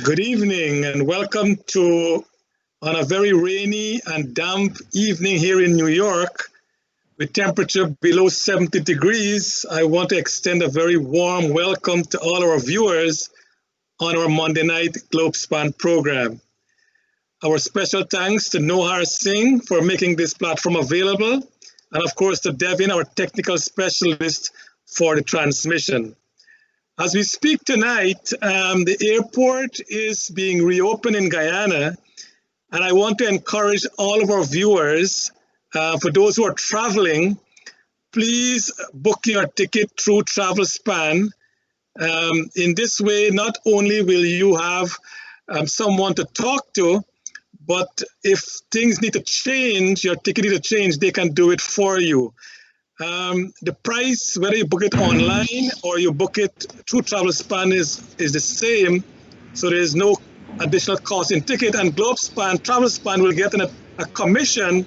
Good evening and welcome to, on a very rainy and damp evening here in New York, with temperature below 70 degrees, I want to extend a very warm welcome to all our viewers on our Monday night Globespan program. Our special thanks to Nohar Singh for making this platform available, and of course to Devin, our technical specialist, for the transmission. As we speak tonight, the airport is being reopened in Guyana, and I want to encourage all of our viewers, for those who are traveling, please book your ticket through Travelspan. In this way, not only will you have someone to talk to, but if things need to change, your ticket need to change, they can do it for you. The price, whether you book it online or you book it through Travelspan is the same, so there is no additional cost in ticket, and Travelspan will get a commission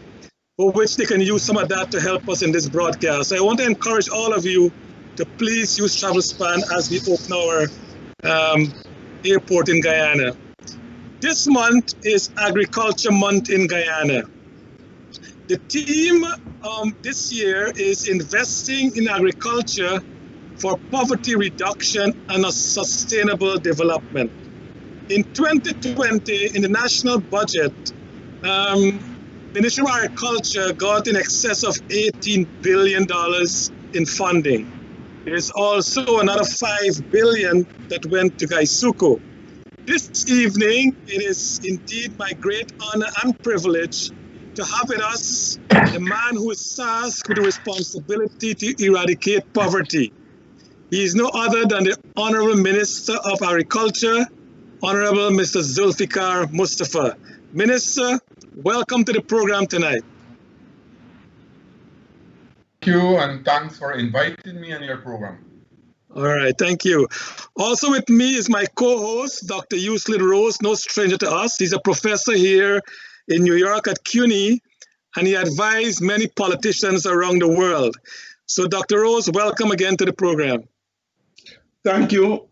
for which they can use some of that to help us in this broadcast. So I want to encourage all of you to please use Travelspan as we open our airport in Guyana. This month is Agriculture Month in Guyana. The theme this year is investing in agriculture for poverty reduction and a sustainable development. In 2020, in the national budget, the Ministry of Agriculture got in excess of $18 billion in funding. There's also another $5 billion that went to Gaisuku. This evening, it is indeed my great honor and privilege to have with us the man who is tasked with the responsibility to eradicate poverty. He is no other than the Honorable Minister of Agriculture, Honorable Mr. Zulfikar Mustapha. Minister, welcome to the program tonight. Thank you, and thanks for inviting me on your program. All right, thank you. Also with me is my co-host, Dr. Euclid, no stranger to us. He's a professor here in New York at CUNY, and he advised many politicians around the world. So Dr. Rose, welcome again to the program. Thank you,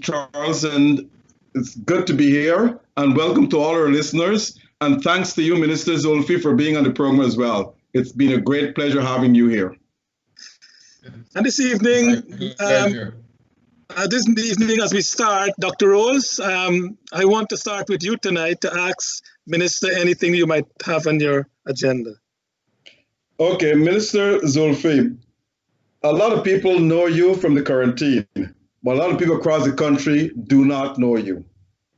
Charles, and it's good to be here, and welcome to all our listeners, and thanks to you, Minister Zulfi, for being on the program as well. It's been a great pleasure having you here. And this evening, as we start, Dr. Rose, I want to start with you tonight to ask Minister anything you might have on your agenda. Okay, Minister Zulfi, a lot of people know you from the quarantine, but a lot of people across the country do not know you.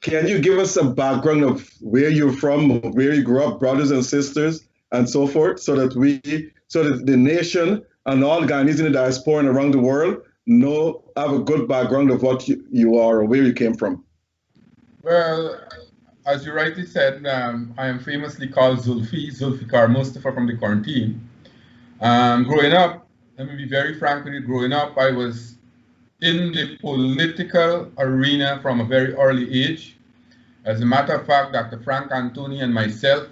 Can you give us a background of where you're from, where you grew up, brothers and sisters, and so forth, so that the nation and all Guyanese in the diaspora and around the world have a good background of what you are or where you came from? Well, as you rightly said, I am famously called Zulfikar Mustapha from the quarantine. Growing up, let me be very frank with you, growing up, I was in the political arena from a very early age. As a matter of fact, Dr. Frank Anthony and myself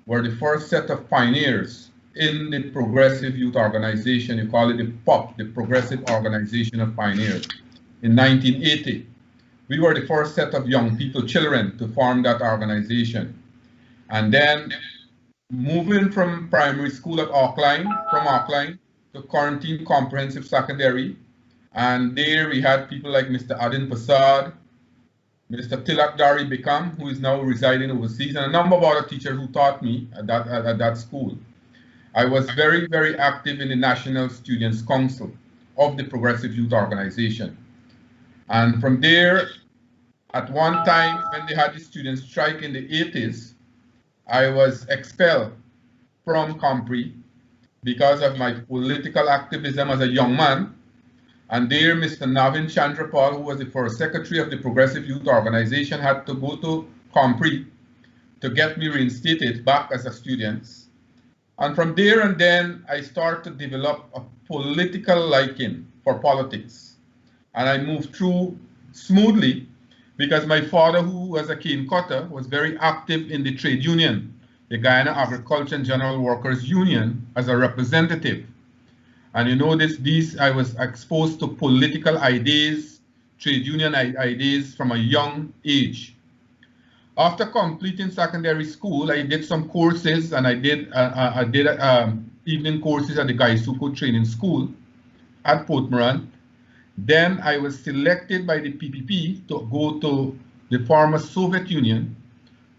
were the first set of pioneers in the Progressive Youth Organization. You call it the POP, the Progressive Organization of Pioneers, in 1980. We were the first set of young people, children, to form that organization. And then moving from primary school at Auckland to Quarantine Comprehensive Secondary. And there we had people like Mr. Adin Prasad, Mr. Tilak Dari Bikam, who is now residing overseas, and a number of other teachers who taught me at that school. I was very, very active in the National Students' Council of the Progressive Youth Organization. And from there, at one time, when they had the student strike in the 80s, I was expelled from Compre because of my political activism as a young man. And there, Mr. Navin Chandrapal, who was the first secretary of the Progressive Youth Organization, had to go to Compre to get me reinstated back as a student. And from there and then, I started to develop a political liking for politics. And I moved through smoothly because my father, who was a cane cutter, was very active in the trade union, the Guyana Agriculture and General Workers Union, as a representative. And you know, I was exposed to political ideas, trade union ideas from a young age. After completing secondary school, I did some courses, and I did evening courses at the Gaisuku Training School at Port Morant. Then I was selected by the PPP to go to the former Soviet Union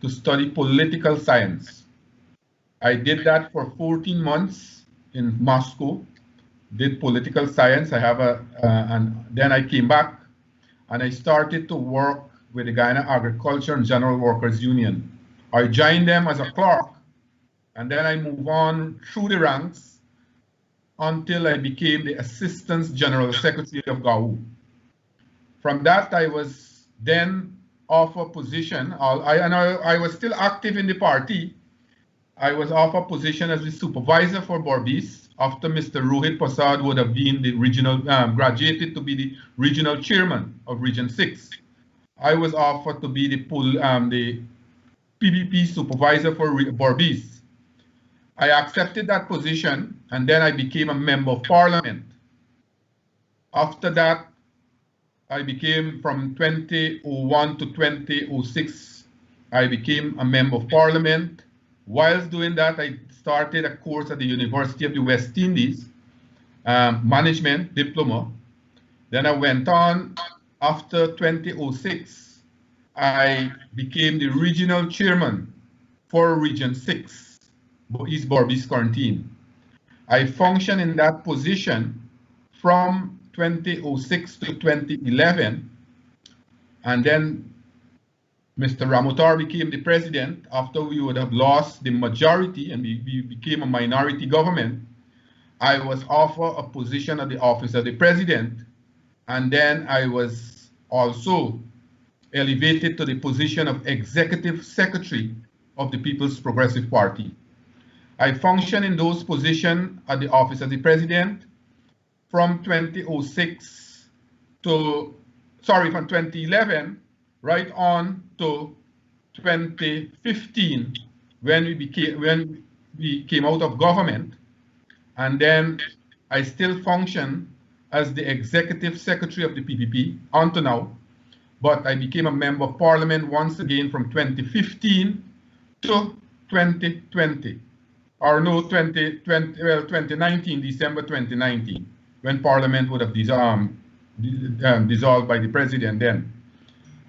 to study political science. I did that for 14 months in Moscow, did political science. And then I came back and I started to work with the Guyana Agriculture and General Workers Union. I joined them as a clerk, and then I moved on through the ranks until I became the Assistant General Secretary of GAU. From that, I was then offered a position. I was still active in the party. I was offered a position as the supervisor for Berbice after Mr. Rohit Prasad would have been the regional, graduated to be the regional chairman of Region 6. I was offered to be the PPP supervisor for Berbice. I accepted that position, and then I became a member of parliament. After that, I became, from 2001 to 2006, I became a member of parliament. Whilst doing that, I started a course at the University of the West Indies, management diploma. Then I went on. After 2006, I became the regional chairman for Region 6, East Berbice Quarantine. I functioned in that position from 2006 to 2011, and then Mr. Ramotar became the president after we would have lost the majority and we became a minority government. I was offered a position at the office of the president, and then I was also elevated to the position of executive secretary of the People's Progressive Party. I functioned in those positions at the office of the president from 2006 to, from 2011 right on to 2015 when we came out of government, and then I still function as the executive secretary of the PPP until now, but I became a member of parliament once again from 2015 to 2020, or no, 2019, December 2019, when parliament would have dissolved by the president then.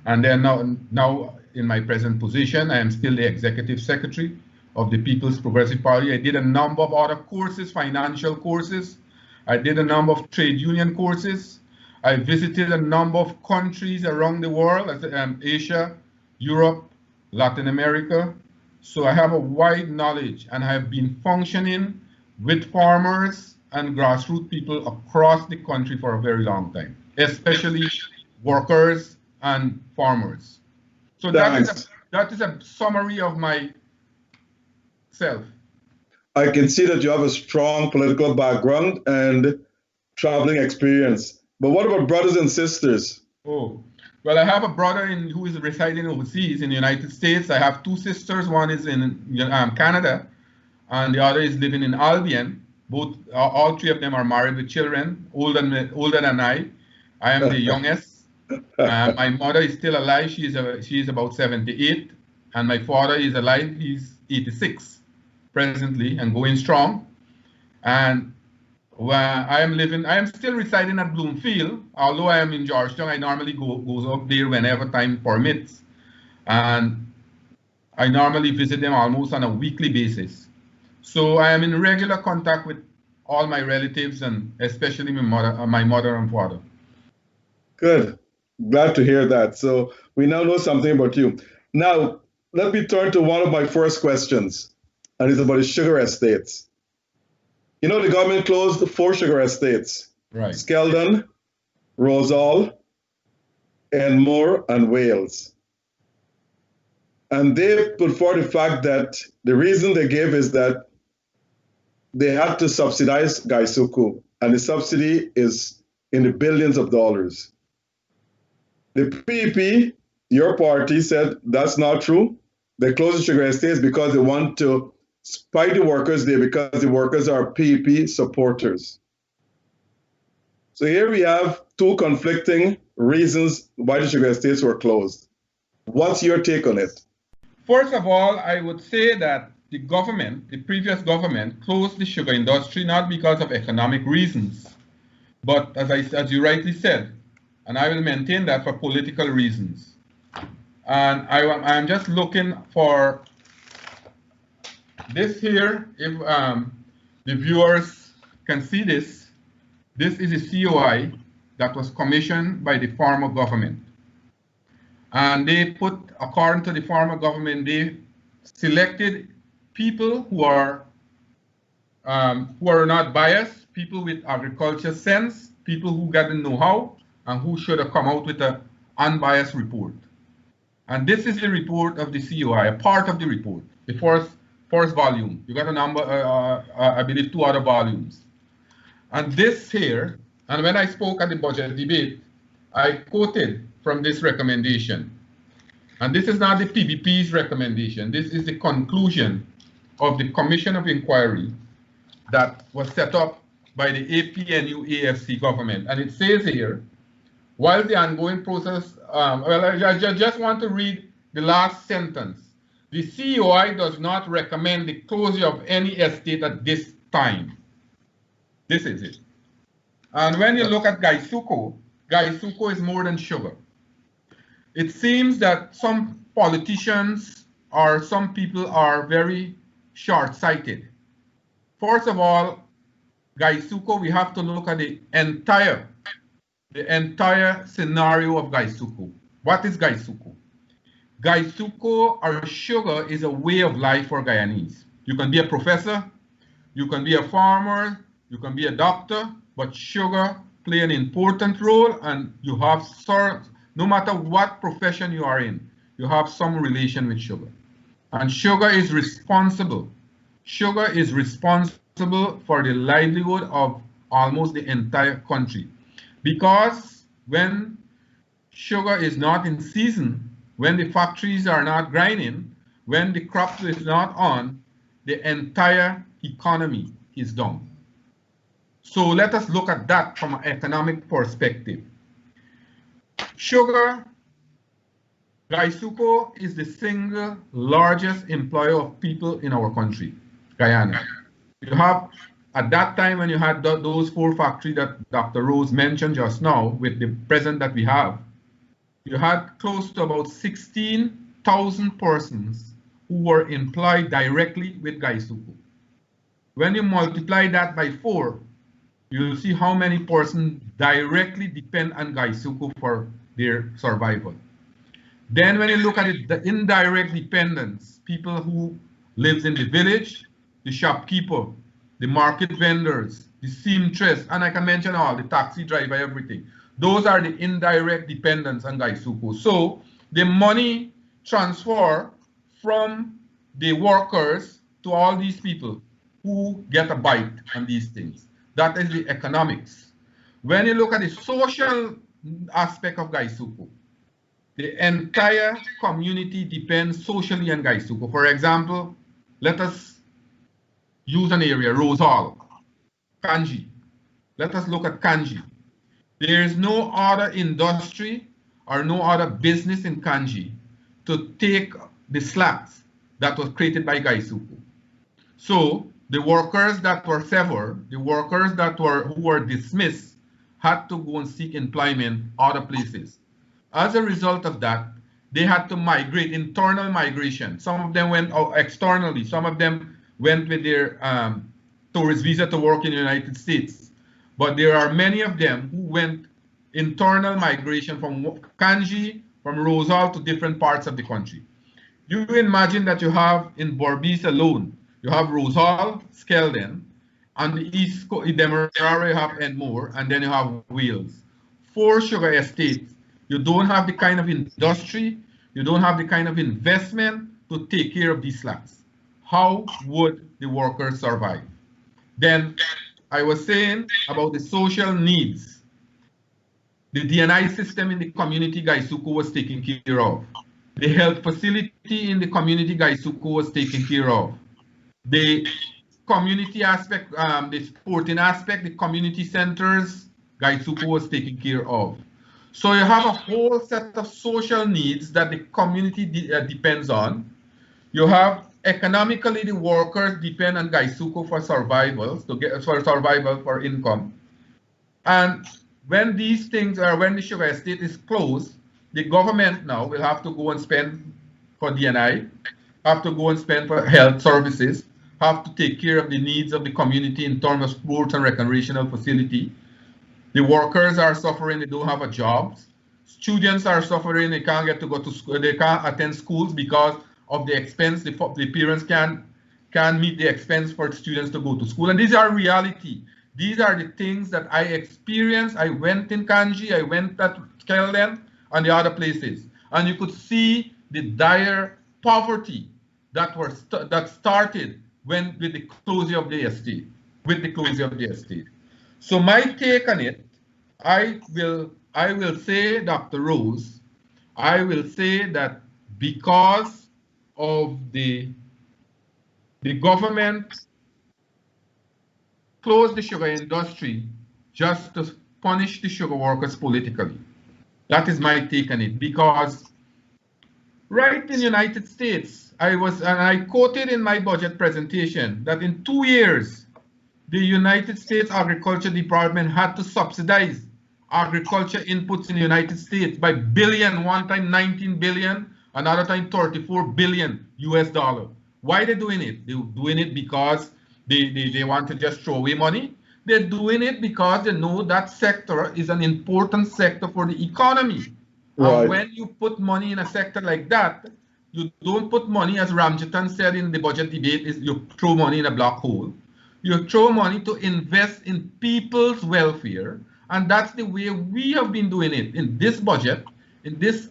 And then now in my present position, I am still the executive secretary of the People's Progressive Party. I did a number of other courses, financial courses. I did a number of trade union courses. I visited a number of countries around the world, Asia, Europe, Latin America. So I have a wide knowledge, and I have been functioning with farmers and grassroots people across the country for a very long time, especially workers and farmers. So that is a summary of myself. I can see that you have a strong political background and traveling experience. But what about brothers and sisters? Oh, well, I have a brother who is residing overseas in the United States. I have two sisters. One is in Canada, and the other is living in Albion. All three of them are married with children, older than I. I am the youngest. My mother is still alive. She is about 78, and my father is alive. He's 86 presently and going strong. And I am still residing at Bloomfield. Although I am in Georgetown, I normally goes up there whenever time permits, and I normally visit them almost on a weekly basis. So I am in regular contact with all my relatives, and especially my mother and father. Good. Glad to hear that. So we now know something about you. Now, let me turn to one of my first questions, and it's about the sugar estates. You know, the government closed 4 sugar estates, right? Skeldon, Rosal, Enmore, and Wales. And they put forward the fact that the reason they gave is that they had to subsidize Gaisuku, and the subsidy is in the billions of dollars. The PPP, your party, said that's not true. They closed the sugar estates because they want to spite the workers there, because the workers are PPP supporters. So here we have 2 conflicting reasons why the sugar estates were closed. What's your take on it? First of all, I would say that the government, the previous government, closed the sugar industry not because of economic reasons, but as you rightly said, and I will maintain that, for political reasons. And I'm just looking for this here. If the viewers can see this, this is a COI that was commissioned by the former government. And they put, according to the former government, they selected people who are not biased, people with agriculture sense, people who got the know-how, and who should have come out with an unbiased report. And this is the report of the COI, a part of the report, the first volume. You got a number, I believe 2 other volumes. And this here, and when I spoke at the budget debate, I quoted from this recommendation. And this is not the PBP's recommendation. This is the conclusion of the Commission of Inquiry that was set up by the APNU AFC government. And it says here, while the ongoing process, well, I just want to read the last sentence. The COI does not recommend the closure of any estate at this time. This is it. And when you look at Gaisuco, Gaisuco is more than sugar. It seems that some politicians or some people are very short-sighted. First of all, Gaisuco, we have to look at the entire scenario of Gaisuco. What is Gaisuco? Gaisuco, or sugar, is a way of life for Guyanese. You can be a professor, you can be a farmer, you can be a doctor, but sugar play an important role, and you have, no matter what profession you are in, you have some relation with sugar. And sugar is responsible. Sugar is responsible for the livelihood of almost the entire country. Because when sugar is not in season, when the factories are not grinding, when the crop is not on, the entire economy is down. So let us look at that from an economic perspective. Sugar, Gaisuco is the single largest employer of people in our country, Guyana. You have, at that time when you had those 4 factories that Dr. Rose mentioned just now, with the present that we have, you had close to about 16,000 persons who were employed directly with Gaisuco. When you multiply that by 4, you'll see how many persons directly depend on Gaisuco for their survival. Then when you look at it, the indirect dependents, people who lives in the village, the shopkeeper, the market vendors, the seamstress, and I can mention all, the taxi driver, everything. Those are the indirect dependents on Gaisuco. So the money transfer from the workers to all these people who get a bite on these things. That is the economics. When you look at the social aspect of Gaisuco, the entire community depends socially on Gaisuco. For example, let us use an area, Rose Hall, Kanji. Let us look at Kanji. There is no other industry or no other business in Kanji to take the slacks that was created by Gaisuco. So the workers that were severed, the workers who were dismissed, had to go and seek employment other places. As a result of that, they had to migrate, internal migration. Some of them went out externally. Some of them went with their tourist visa to work in the United States. But there are many of them who went internal migration from Kanji, from Rosal to different parts of the country. You imagine that you have in Berbice alone, you have Rosal, Skeldon, on the east coast, Demerara, you have Enmore, and then you have Wales. 4 sugar estates. You don't have the kind of industry, you don't have the kind of investment to take care of these slacks. How would the workers survive? Then I was saying about the social needs. The DNI system in the community Gaisuco was taken care of. The health facility in the community Gaisuco was taken care of. The community aspect, the sporting aspect, the community centers, Gaisuco was taken care of. So you have a whole set of social needs that the community depends on. You have economically the workers depend on Gaisuku for survival, for income. And when these things are, when the sugar estate is closed, the government now will have to go and spend for DNI, have to go and spend for health services, have to take care of the needs of the community in terms of sports and recreational facility. The workers are suffering, they don't have a job. Students are suffering, they can't get to go to school, they can't attend schools because of the expense. The parents can't meet the expense for students to go to school. And these are reality. These are the things that I experienced. I went in Kanji, I went at Kelden and the other places. And you could see the dire poverty that started with the closure of the estate, So my take on it, I will say, Dr. Rose, I will say that because of the government closed the sugar industry just to punish the sugar workers politically. That is my take on it, because right in the United States, I quoted in my budget presentation that in 2 years, the United States Agriculture Department had to subsidize agriculture inputs in the United States by billion, one time 19 billion, another time 34 billion US dollar. Why are they doing it? They're doing it because they want to just throw away money. They're doing it because they know that sector is an important sector for the economy. Right. And when you put money in a sector like that, you don't put money, as Ramjatan said in the budget debate, is you throw money in a black hole. You throw money to invest in people's welfare. And that's the way we have been doing it in this budget, in this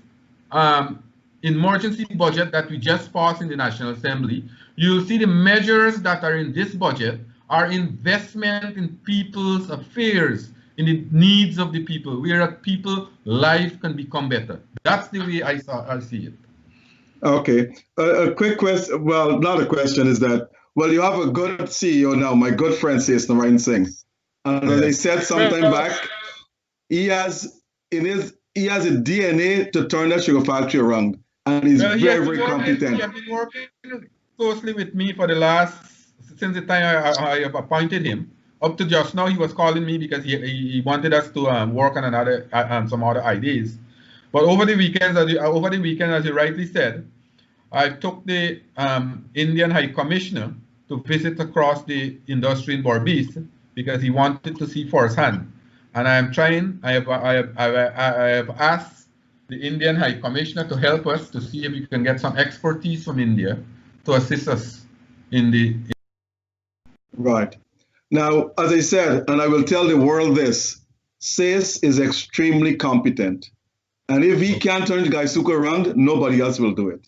emergency budget that we just passed in the National Assembly. You'll see the measures that are in this budget are investment in people's affairs, in the needs of the people, where people's life can become better. That's the way I see it. Okay. A quick question, well, not a question, is that, well, you have a good CEO now, my good friend says Narayan Singh. And as I said sometime back, he has a DNA to turn that sugar factory around. And he's very competent. He has been working closely with me for since the time I have appointed him. Up to just now, he was calling me because he wanted us to work on some other ideas. But over the weekend, as you rightly said, I took the Indian High Commissioner to visit across the industry in Berbice because he wanted to see firsthand. And I have asked the Indian High Commissioner to help us to see if we can get some expertise from India to assist us in the. Right. Now, as I said, and I will tell the world this, SACE is extremely competent. And if he can't turn Gaisuku around, nobody else will do it.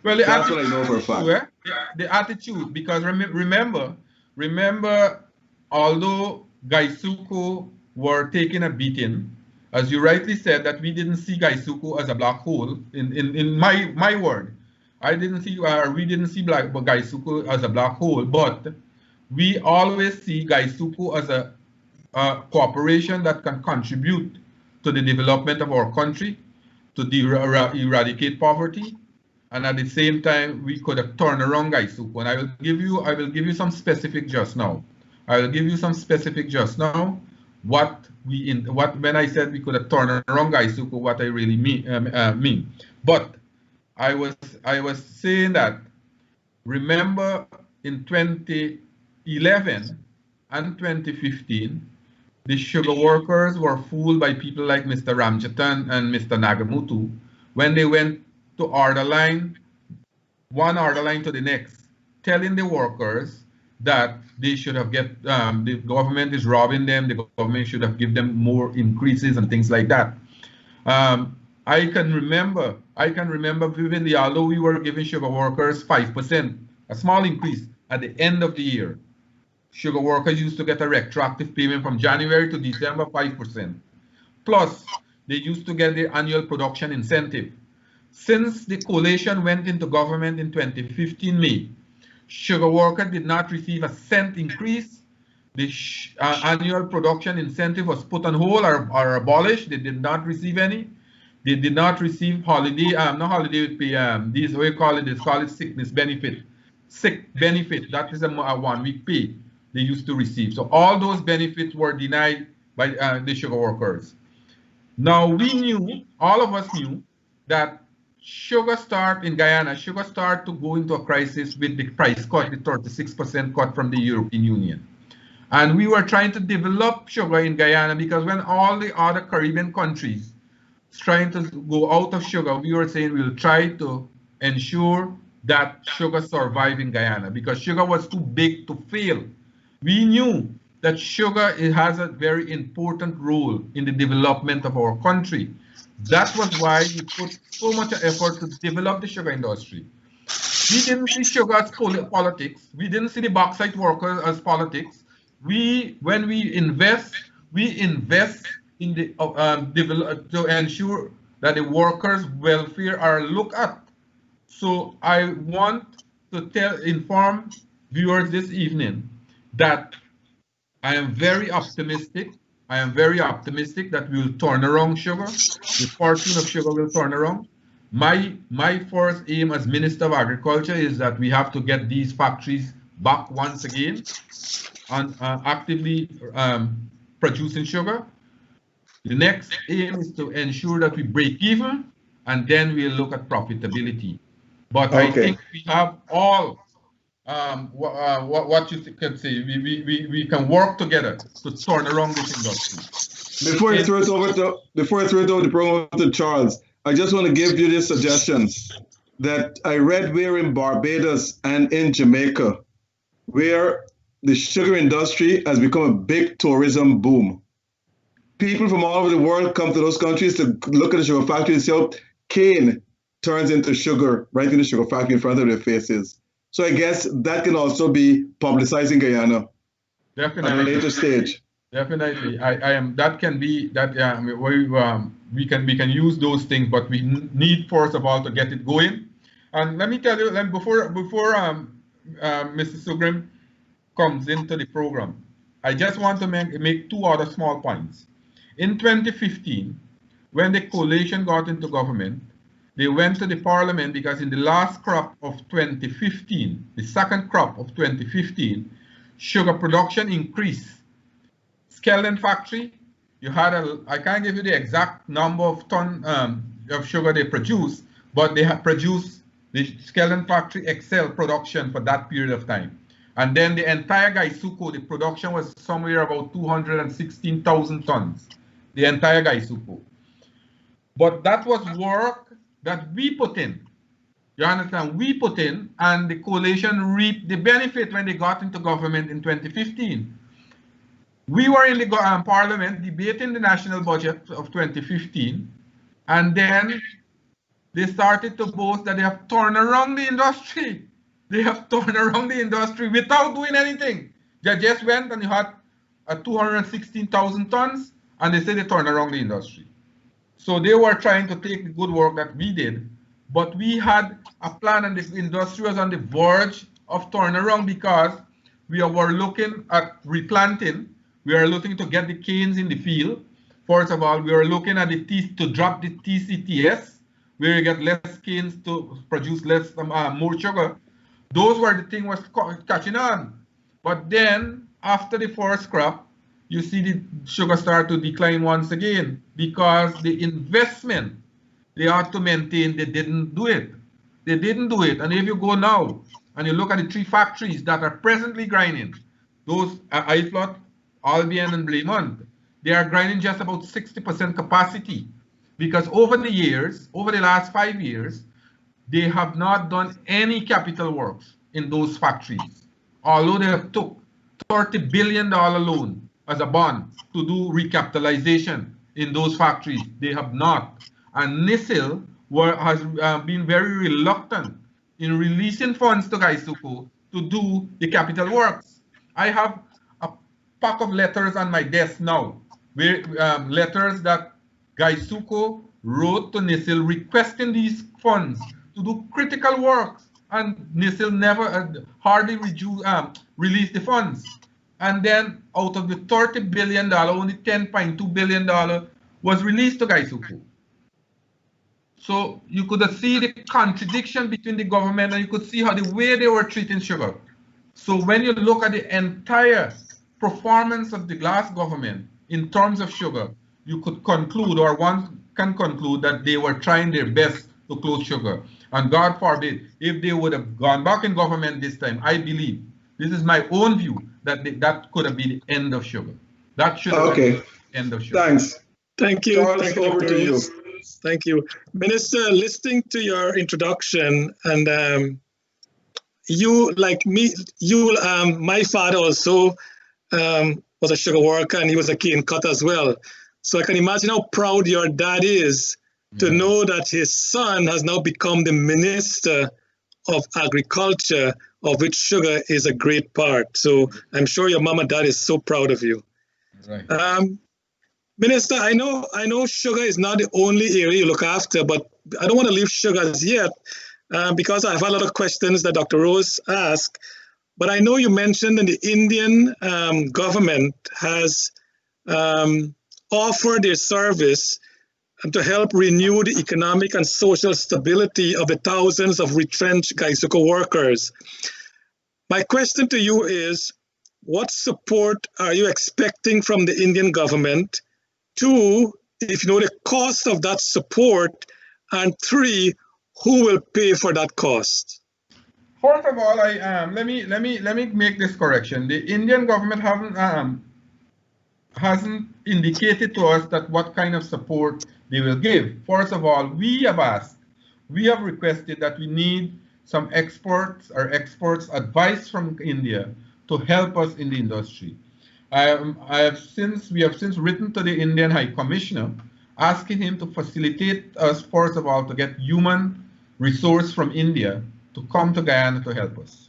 Well, that's what I know for a fact. The attitude, because remember, although Gaisuku were taking a beating, as you rightly said, that we didn't see Gaisuku as a black hole. In my word, we didn't see Gaisuku as a black hole, but we always see Gaisuku as a corporation that can contribute to the development of our country, to eradicate poverty, and at the same time we could have turned around Gaisuku. And I will give you some specific just now. When I said we could have turned around Gaisuku, what I really mean. But I was saying that, remember in 2011 and 2015, the sugar workers were fooled by people like Mr. Ramjatan and Mr. Nagamutu when they went to one order line to the next, telling the workers that they should have the government is robbing them, the government should have given them more increases and things like that. I can remember vividly, although we were giving sugar workers 5%, a small increase at the end of the year. Sugar workers used to get a retroactive payment from January to December, 5%. Plus, they used to get the annual production incentive. Since the coalition went into government in 2015 May, sugar workers did not receive a cent increase. The annual production incentive was put on hold or abolished. They did not receive any. They did not receive holiday, not holiday with pay, these, what you call it, they call it sickness benefit. Sick benefit, that is a 1 week pay they used to receive. So all those benefits were denied by the sugar workers. Now we knew, all of us knew, that sugar in Guyana, sugar started to go into a crisis with the price cut, the 36% cut from the European Union. And we were trying to develop sugar in Guyana because when all the other Caribbean countries trying to go out of sugar, we were saying we'll try to ensure that sugar survive in Guyana because sugar was too big to fail. We knew that sugar has a very important role in the development of our country. That was why we put so much effort to develop the sugar industry. We didn't see sugar as politics. We didn't see the bauxite workers as politics. When we invest in the to ensure that the workers' welfare are looked at. So I want to inform viewers this evening that I am very optimistic. I am very optimistic that we will turn around sugar. The fortune of sugar will turn around. My first aim as Minister of Agriculture is that we have to get these factories back once again and actively producing sugar. The next aim is to ensure that we break even, and then we'll look at profitability. But okay. I think we have all what you can say. We can work together to turn around this industry. Before I throw it over the program to Charles, I just want to give you this suggestion that I read where in Barbados and in Jamaica, where the sugar industry has become a big tourism boom. People from all over the world come to those countries to look at the sugar factory and see how cane turns into sugar right in the sugar factory in front of their faces. So I guess that can also be publicizing Guyana definitely at a later stage. Definitely, I am. That can be that. We can use those things, but we need first of all to get it going. And let me tell you, before Mr. Sugrim comes into the program, I just want to make two other small points. In 2015, when the coalition got into government, they went to the parliament because in the last crop of 2015, the second crop of 2015, sugar production increased. Skeldon factory, you had I can't give you the exact number of ton of sugar they produced, but they have produced, the Skeldon factory excel production for that period of time. And then the entire Gaisuko, the production was somewhere about 216,000 tons, the entire Gaisuko. But that was work that we put in. You understand? We put in, and the coalition reaped the benefit when they got into government in 2015. We were in the parliament debating the national budget of 2015, and then they started to boast that they have turned around the industry. They have turned around the industry without doing anything. They just went and you had 216,000 tons, and they said they turned around the industry. So they were trying to take the good work that we did, but we had a plan, and the industry was on the verge of turnaround because we were looking at replanting. We are looking to get the canes in the field. First of all, we are looking at to drop the TCTS, where you get less canes to produce more sugar. Those were the things was catching on. But then, after the first crop, you see the sugar start to decline once again because the investment they had to maintain, they didn't do it. They didn't do it. And if you go now and you look at the 3 factories that are presently grinding, those Iflot, Albion, and Blaymont, they are grinding just about 60% capacity because over the years, over the last 5 years, they have not done any capital works in those factories. Although they have took $30 billion loan as a bond to do recapitalization in those factories, they have not. And NISIL has been very reluctant in releasing funds to Gaisuko to do the capital works. I have a pack of letters on my desk now, where, letters that Gaisuko wrote to NISIL requesting these funds to do critical works, and NISIL never hardly released the funds. And then out of the $30 billion, only $10.2 billion was released to Gaisuko. So you could see the contradiction between the government, and you could see how the way they were treating sugar. So when you look at the entire performance of the last government in terms of sugar, you could conclude, or one can conclude, that they were trying their best to close sugar. And God forbid, if they would have gone back in government this time, I believe, this is my own view, that that could have been the end of sugar. That should have been the end of sugar. Thanks. Thank you. Charles, Thank you, over Dr. to you. Rose. Thank you. Minister, listening to your introduction, and you, like me, my father also was a sugar worker, and he was a cane cutter as well. So I can imagine how proud your dad is to know that his son has now become the Minister of Agriculture, of which sugar is a great part. So I'm sure your mom and dad is so proud of you. Right. Minister, I know sugar is not the only area you look after, but I don't want to leave sugar as yet because I've had a lot of questions that Dr. Rose asked. But I know you mentioned that the Indian government has offered their service to help renew the economic and social stability of the thousands of retrenched Gaisuko workers. My question to you is, what support are you expecting from the Indian government? 2, if you know the cost of that support, and 3, who will pay for that cost? First of all, let me make this correction. The Indian government hasn't indicated to us that what kind of support they will give. First of all, we have requested that we need some experts or experts' advice from India to help us in the industry. We have since written to the Indian High Commissioner asking him to facilitate us, first of all, to get human resource from India to come to Guyana to help us.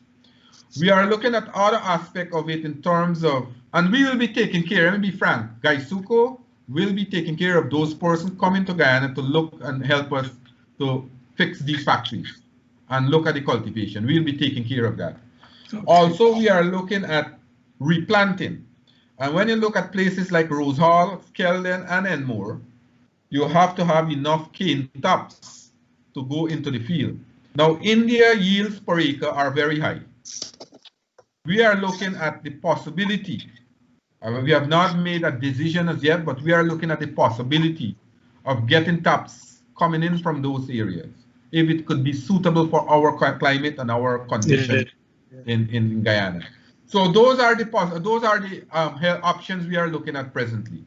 We are looking at other aspects of it in terms of, and we will be taking care, let me be frank, Gaisuko will be taking care of those persons coming to Guyana to look and help us to fix these factories and look at the cultivation. We'll be taking care of that. Okay. Also, we are looking at replanting. And when you look at places like Rose Hall, Skeldon, and Enmore, you have to have enough cane tops to go into the field. Now, India yields per acre are very high. We are looking at the possibility, we have not made a decision as yet, but we are looking at the possibility of getting tops coming in from those areas, if it could be suitable for our climate and our condition in Guyana. So those are the options we are looking at presently.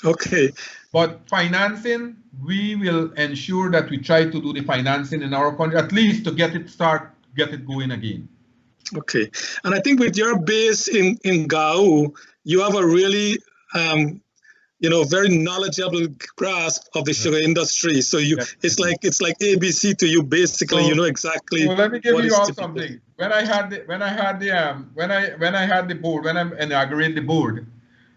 Okay. But financing, we will ensure that we try to do the financing in our country, at least to get it going again. Okay. And I think with your base in Gao, you have a really very knowledgeable grasp of the sugar industry. So it's like ABC to you basically. So, you know exactly. So let me give you all something. When I had the board, when I inaugurated the board,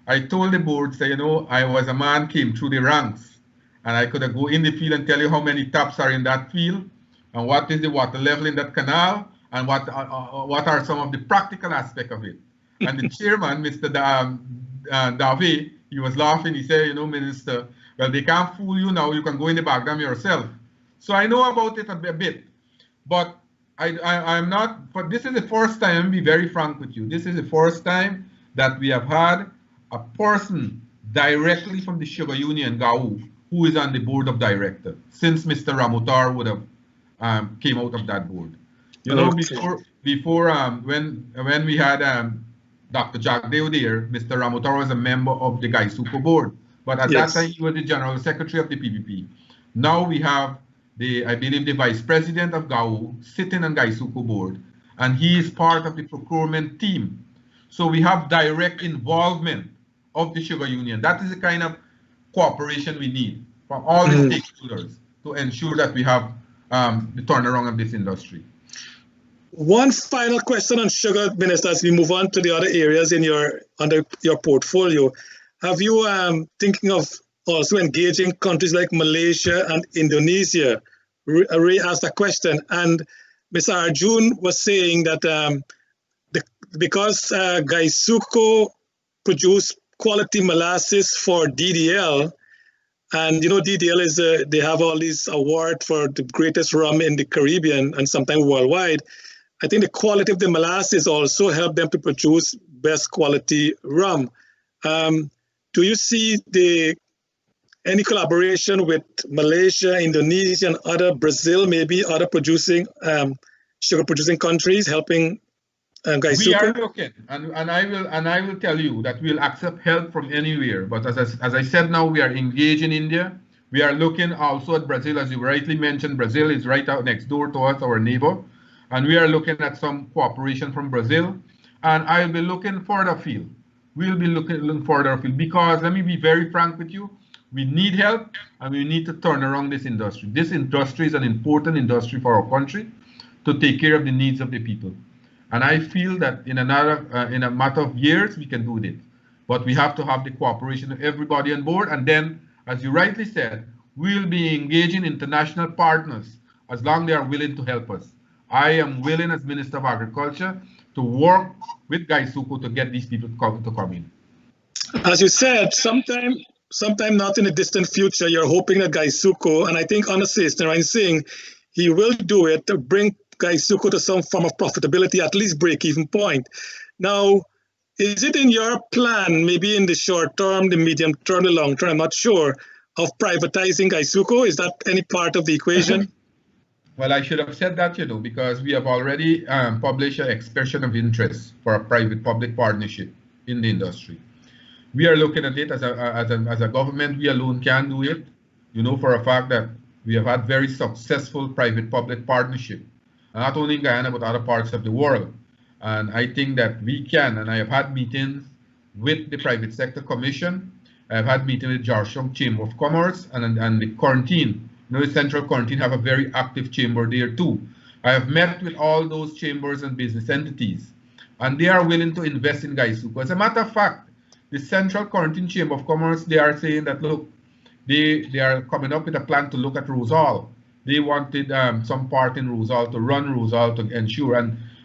I told the board, say, I was a man came through the ranks, and I could go in the field and tell you how many taps are in that field, and what is the water level in that canal, and what are some of the practical aspects of it. And the chairman, Mr. Dave, he was laughing. He said, Minister, well, they can't fool you now. You can go in the Baghdad yourself. So I know about it a bit, but I'm not. But this is the first time. I'll be very frank with you. This is the first time that we have had a person directly from the Sugar Union, Gao, who is on the board of directors, since Mr. Ramutar would have came out of that board. Before when we had Dr. Jagdeo there, Mr. Ramutar was a member of the Gaisuko board, but at that time he was the general secretary of the PPP. Now we have I believe the vice president of Gao sitting on Gaisuko board, and he is part of the procurement team. So we have direct involvement of the Sugar Union. That is the kind of cooperation we need from all the stakeholders to ensure that we have the turnaround of this industry. One final question on sugar, Minister, as we move on to the other areas under your portfolio. Have you thinking of also engaging countries like Malaysia and Indonesia? Ray asked a question, and Mr. Arjun was saying that because Gaisuko produce quality molasses for DDL, And the deal is they have all these awards for the greatest rum in the Caribbean and sometimes worldwide. I think the quality of the molasses also help them to produce best quality rum. Do you see any collaboration with Malaysia, Indonesia, and other Brazil, maybe other sugar producing countries helping Gaisuco? We are looking, and I will tell you that we'll accept help from anywhere. But as I said, now we are engaged in India. We are looking also at Brazil, as you rightly mentioned. Brazil is right out next door to us, our neighbor, and we are looking at some cooperation from Brazil. And I'll be looking further afield. We'll be looking further afield because let me be very frank with you. We need help, and we need to turn around this industry. This industry is an important industry for our country to take care of the needs of the people. And I feel that in a matter of years, we can do it. But we have to have the cooperation of everybody on board. And then, as you rightly said, we'll be engaging international partners as long as they are willing to help us. I am willing, as Minister of Agriculture, to work with Gaisuco to get these people to come in. As you said, sometime not in the distant future, you're hoping that Gaisuco, and I think honestly, it's the right thing, he will do it to bring Gaisuco to some form of profitability, at least break-even point. Now, is it in your plan, maybe in the short term, the medium term, the long term, I'm not sure, of privatizing Gaisuco? Is that any part of the equation? Well, I should have said that, because we have already published an expression of interest for a private-public partnership in the industry. We are looking at it as a government. We alone can do it, for a fact that we have had very successful private-public partnership, not only in Guyana, but other parts of the world. And I think that we can, and I have had meetings with the Private Sector Commission. I have had meetings with Georgetown Chamber of Commerce and the quarantine. The Central Quarantine have a very active chamber there too. I have met with all those chambers and business entities, and they are willing to invest in Gaisuco. As a matter of fact, the Central Quarantine Chamber of Commerce, they are saying that, look, they are coming up with a plan to look at Rosal. They wanted some part in Rosal, to run Rosal, to ensure,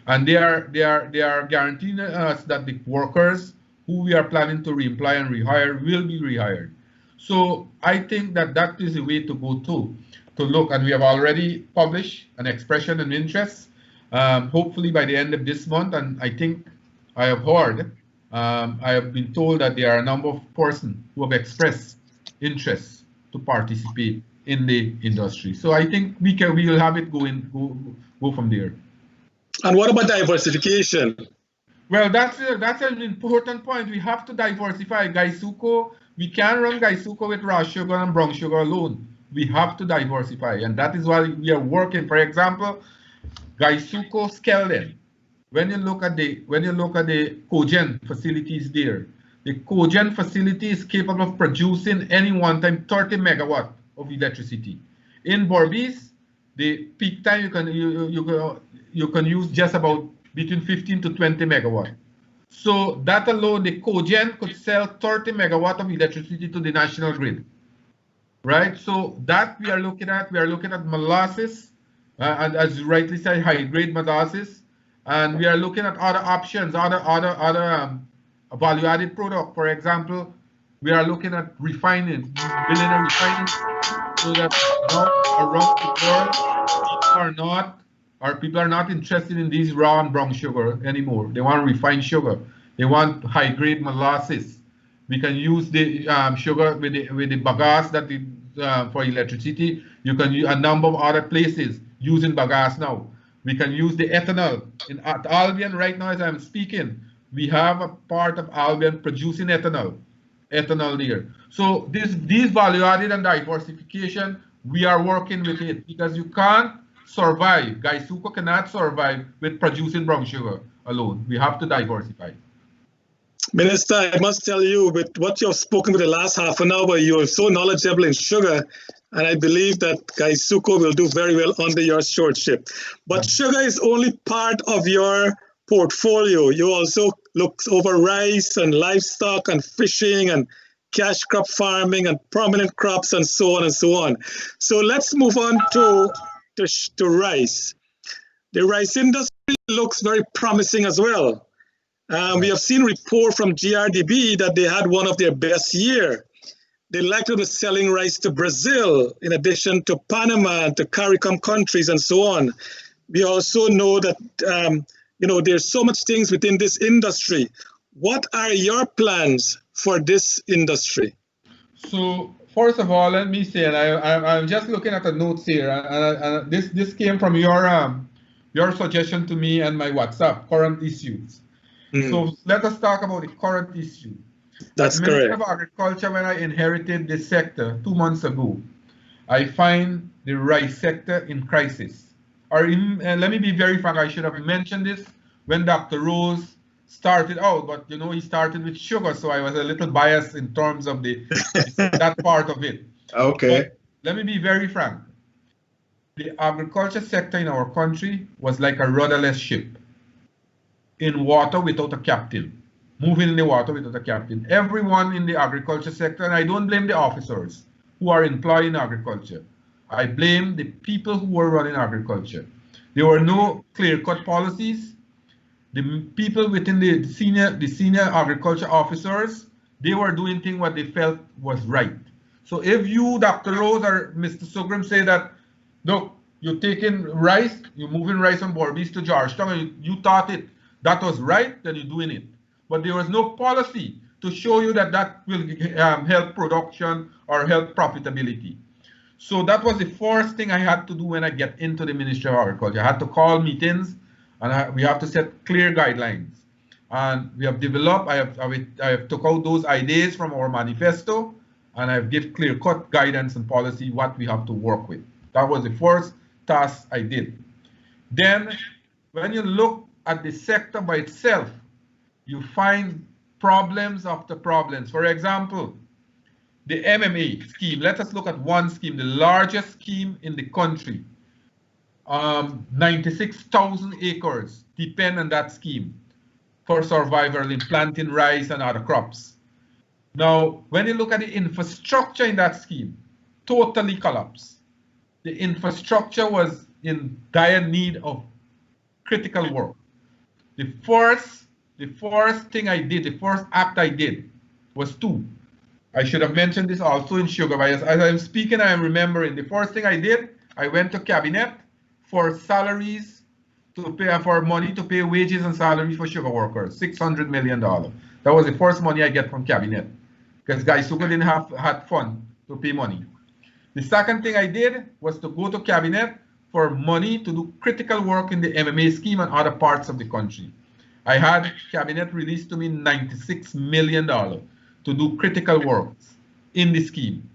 and they are guaranteeing us that the workers who we are planning to reemploy and rehire will be rehired. So I think that is the way to go to look, and we have already published an expression of interest, hopefully by the end of this month. And I think I have heard, I have been told that there are a number of persons who have expressed interest to participate in the industry. So I think we will have it go from there. And what about diversification? Well, that's an important point. We have to diversify. Gaisuco, we can't run Gaisuco with raw sugar and brown sugar alone. We have to diversify, and that is why we are working. For example, Gaisuco Skeldon. When you look at the cogen facilities there, the cogen facility is capable of producing any one time 30 megawatt of electricity. In Berbice, the peak time you can use just about between 15 to 20 megawatt. So that alone, the cogen could sell 30 megawatt of electricity to the national grid, right? So that we are looking at. We are looking at molasses, and as you rightly said, high-grade molasses, and we are looking at other options, other value-added product. For example, we are looking at refining, building a refining, so that now around the world, people are not interested in these raw and brown sugar anymore. They want refined sugar. They want high-grade molasses. We can use the sugar with the bagasse that for electricity. You can use a number of other places using bagasse now. We can use the ethanol. At Albion right now, as I'm speaking, we have a part of Albion producing ethanol there. So these value-added and diversification, we are working with it, because you can't survive. Gaisuco cannot survive with producing brown sugar alone. We have to diversify. Minister, I must tell you, with what you have spoken with the last half an hour, you are so knowledgeable in sugar, and I believe that Gaisuco will do very well under your stewardship. But sugar is only part of your portfolio. You also look over rice and livestock and fishing and cash crop farming and permanent crops and so on and so on. So let's move on to rice. The rice industry looks very promising as well. We have seen report from GRDB that they had one of their best year. they likely be selling rice to Brazil, in addition to Panama, to CARICOM countries, and so on. We also know that there's so much things within this industry. What are your plans for this industry? So first of all, let me say, and I'm just looking at the notes here, and this came from your suggestion to me and my WhatsApp, current issues. So let us talk about the current issue. That's correct. Minister of Agriculture, when I inherited this sector 2 months ago, I find the rice sector in crisis. And let me be very frank, I should have mentioned this when Dr. Rose started out, but he started with sugar, so I was a little biased in terms of that part of it. Okay. But let me be very frank. The agriculture sector in our country was like a rudderless ship in water without a captain, moving in the water without a captain. Everyone in the agriculture sector, and I don't blame the officers who are employed in agriculture. I blame the people who were running agriculture. There were no clear-cut policies. The people within the senior agriculture officers, they were doing things what they felt was right. So if you, Dr. Rose or Mr. Sugrim, say that, look, you're taking rice, you're moving rice from Berbice to Georgetown, and you thought that was right, then you're doing it. But there was no policy to show you that will help production or help profitability. So that was the first thing I had to do when I get into the Ministry of Agriculture. I had to call meetings, and we have to set clear guidelines. And we have developed, I have took out those ideas from our manifesto, and I've given clear-cut guidance and policy what we have to work with. That was the first task I did. Then, when you look at the sector by itself, you find problems after problems. For example, the MMA scheme. Let us look at one scheme, the largest scheme in the country. 96,000 acres depend on that scheme for survival in planting rice and other crops. Now, when you look at the infrastructure in that scheme, totally collapsed. The infrastructure was in dire need of critical work. The first thing I did, the first act I did was two. I should have mentioned this also in sugar, but as I'm speaking, I am remembering. The first thing I did, I went to cabinet for salaries to pay, for money to pay wages and salaries for sugar workers, $600 million. That was the first money I get from cabinet, because Guy Sugar didn't had fund to pay money. The second thing I did was to go to cabinet for money to do critical work in the MMA scheme and other parts of the country. I had cabinet released to me $96 million to do critical works in the scheme,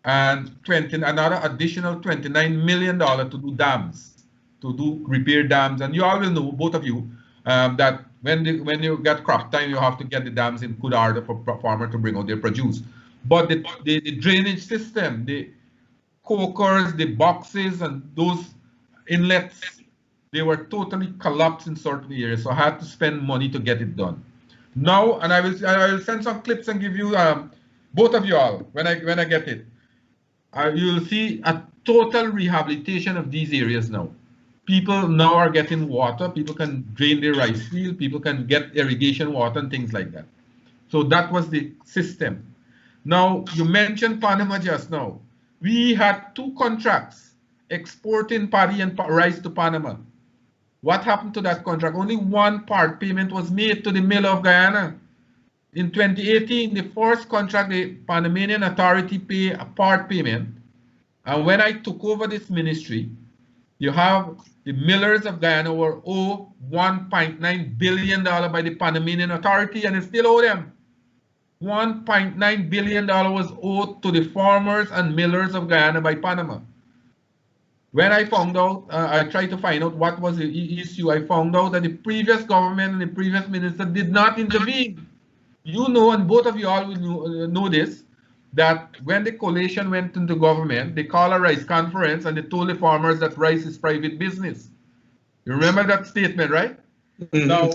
and another additional $29 million to do dams, to do repair dams. And you all will know, both of you, that when you get crop time, you have to get the dams in good order for farmer to bring out their produce. But the drainage system, the cokers, the boxes, and those inlets, they were totally collapsed in certain areas. So I had to spend money to get it done. Now, and I will send some clips and give you, both of you all, when I get it. You'll see a total rehabilitation of these areas now. People now are getting water. People can drain their rice field. People can get irrigation water and things like that. So that was the system. Now, you mentioned Panama just now. We had 2 contracts exporting paddy and rice to Panama. What happened to that contract? Only one part payment was made to the mill of Guyana. In 2018, the first contract, the Panamanian authority paid a part payment. And when I took over this ministry, you have the millers of Guyana were owed $1.9 billion by the Panamanian authority, and it still owe them. $1.9 billion was owed to the farmers and millers of Guyana by Panama. When I found out, I tried to find out what was the issue. I found out that the previous government and the previous minister did not intervene. You know, and both of you all will know this, that when the coalition went into government, they called a rice conference and they told the farmers that rice is private business. You remember that statement, right? Mm-hmm. Now,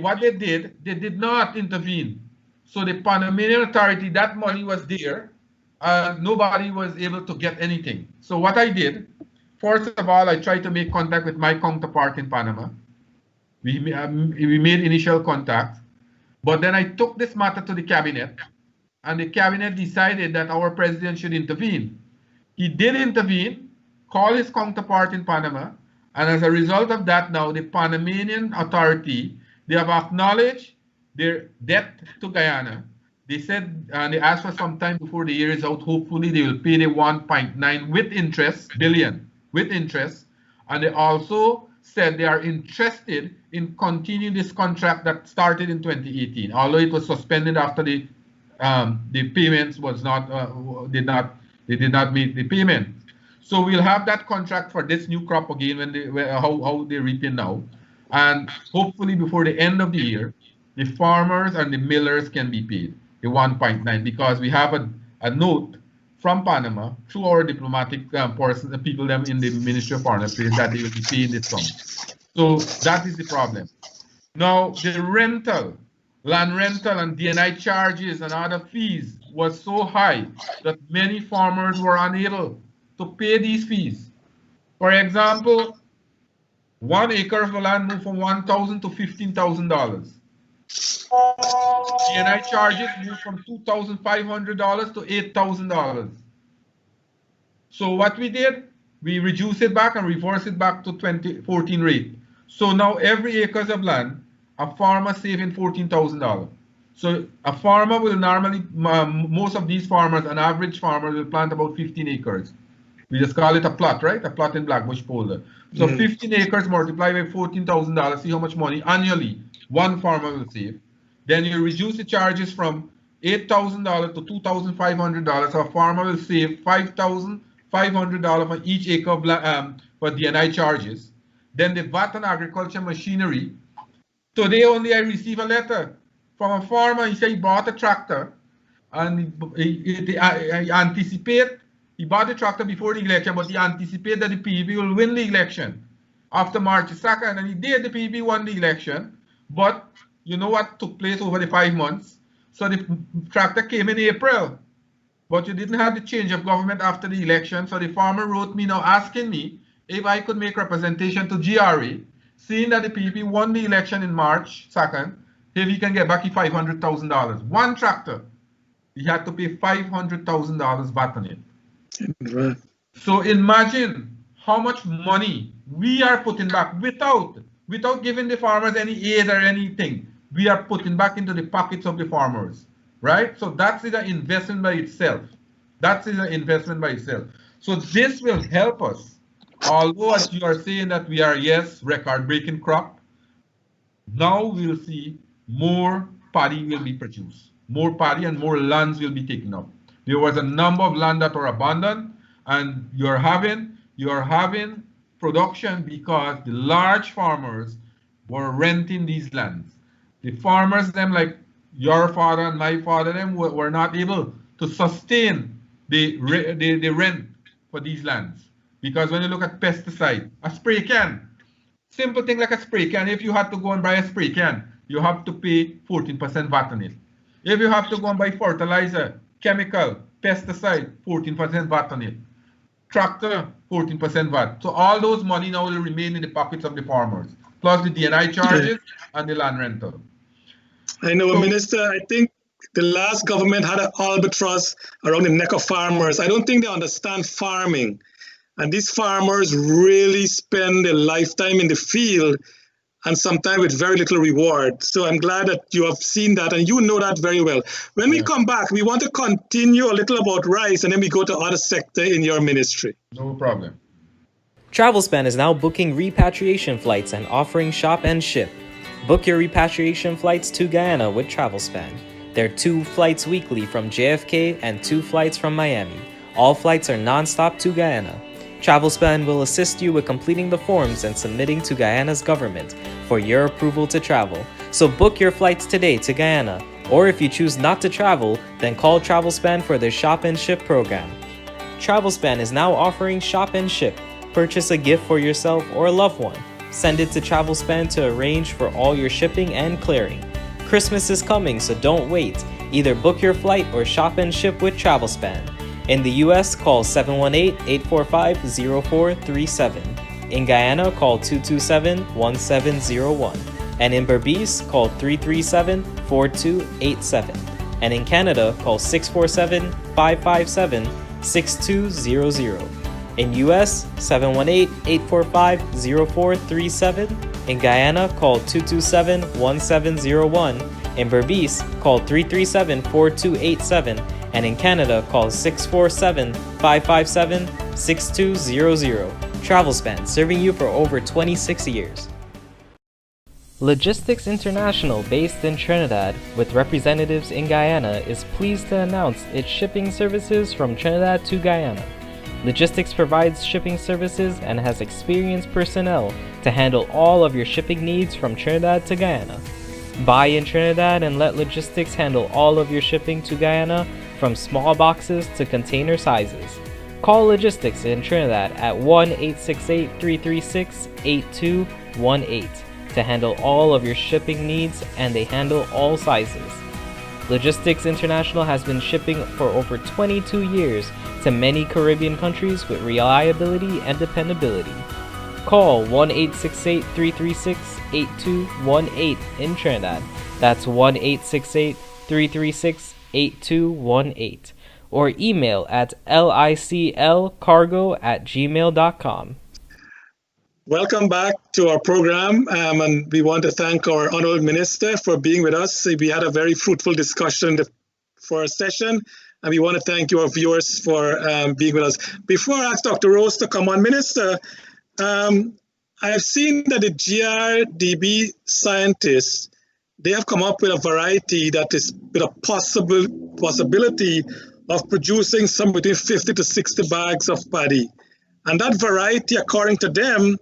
what they did not intervene. So the Panamanian authority, that money was there, and nobody was able to get anything. So what I did, first of all, I tried to make contact with my counterpart in Panama. We made initial contact, but then I took this matter to the cabinet, and the cabinet decided that our president should intervene. He did intervene, called his counterpart in Panama, and as a result of that, now the Panamanian authority, they have acknowledged their debt to Guyana. They said, and they asked for some time before the year is out. Hopefully, they will pay the 1.9 with interest, billion with interest. And they also said they are interested in continuing this contract that started in 2018, although it was suspended after the payments was not did not meet the payment. So we'll have that contract for this new crop again how they reap it now, and hopefully before the end of the year, the farmers and the millers can be paid the 1.9, because we have a note from Panama through our diplomatic person, the people them in the Ministry of Foreign Affairs, that they will be paying this sum. So that is the problem. Now the rental, land rental and DNI charges and other fees was so high that many farmers were unable to pay these fees. For example, 1 acre of land moved from $1,000 to $15,000. DNI charges moved from $2,500 to $8,000. So what we did, we reduced it back and reversed it back to 2014 rate. So now every acre of land, a farmer saving $14,000. So a farmer will normally, most of these farmers, an average farmer will plant about 15 acres. We just call it a plot, right? A plot in Blackbush polder. So 15 acres multiplied by $14,000, see how much money annually one farmer will save. Then you reduce the charges from $8,000 to $2,500. So a farmer will save $5,500 for each acre of for DNI charges. Then the VAT on agriculture machinery. Today only I receive a letter from a farmer. He said he bought a tractor and he anticipate. He bought the tractor before the election, but he anticipated that the PEB will win the election after March 2nd, and he did. The PEB won the election, but you know what took place over the 5 months? So the tractor came in April, but you didn't have the change of government after the election. So the farmer wrote me now asking me if I could make representation to GRA, seeing that the PEB won the election in March 2nd, if he can get back the $500,000. One tractor, he had to pay $500,000 VAT on it. Right. So imagine how much money we are putting back without giving the farmers any aid or anything. We are putting back into the pockets of the farmers, right? So that's an investment by itself. That's an investment by itself. So this will help us. Although as you are saying that we are, yes, record-breaking crop, now we'll see more paddy will be produced. More paddy and more lands will be taken up. There was a number of land that were abandoned, and you're having production because the large farmers were renting these lands. The farmers, them like your father and my father, them were not able to sustain the rent for these lands. Because when you look at pesticide, a spray can, simple thing like a spray can, if you had to go and buy a spray can, you have to pay 14% VAT on it. If you have to go and buy fertilizer, chemical, pesticide, 14% VAT on it. Tractor, 14% VAT. So all those money now will remain in the pockets of the farmers, plus the DNI charges and the land rental. I know, Minister, I think the last government had an albatross around the neck of farmers. I don't think they understand farming. And these farmers really spend their lifetime in the field, and sometimes with very little reward. So I'm glad that you have seen that, and you know that very well. When we come back, we want to continue a little about rice, and then we go to other sector in your ministry. No problem. Travelspan is now booking repatriation flights and offering shop and ship. Book your repatriation flights to Guyana with Travelspan. There are 2 flights weekly from JFK and 2 flights from Miami. All flights are non-stop to Guyana. Travelspan will assist you with completing the forms and submitting to Guyana's government for your approval to travel. So book your flights today to Guyana, or if you choose not to travel, then call Travelspan for their Shop and Ship program. Travelspan is now offering Shop and Ship. Purchase a gift for yourself or a loved one. Send it to Travelspan to arrange for all your shipping and clearing. Christmas is coming, so don't wait. Either book your flight or shop and ship with Travelspan. In the US, call 718-845-0437. In Guyana, call 227-1701. And in Berbice, call 337-4287. and in Canada, call 647-557-6200. In US, 718-845-0437. In Guyana, call 227-1701. In Berbice, call 337-4287. And in Canada, call 647-557-6200. Travelspan, serving you for over 26 years. Logistics International, based in Trinidad, with representatives in Guyana, is pleased to announce its shipping services from Trinidad to Guyana. Logistics provides shipping services and has experienced personnel to handle all of your shipping needs from Trinidad to Guyana. Buy in Trinidad and let Logistics handle all of your shipping to Guyana, from small boxes to container sizes. Call Logistics in Trinidad at 1-868-336-8218 to handle all of your shipping needs, and they handle all sizes. Logistics International has been shipping for over 22 years to many Caribbean countries with reliability and dependability. Call 1-868-336-8218 in Trinidad. That's 1-868-336-8218. Or email at liclcargo@gmail.com. Welcome back to our program, and we want to thank our Honourable Minister for being with us. We had a very fruitful discussion for our session, and we want to thank you, our viewers, for being with us. Before I ask Dr. Rose to come on, Minister, I have seen that the GRDB scientists, they have come up with a variety that is with a possibility of producing somewhere between 50 to 60 bags of paddy. And that variety, according to them,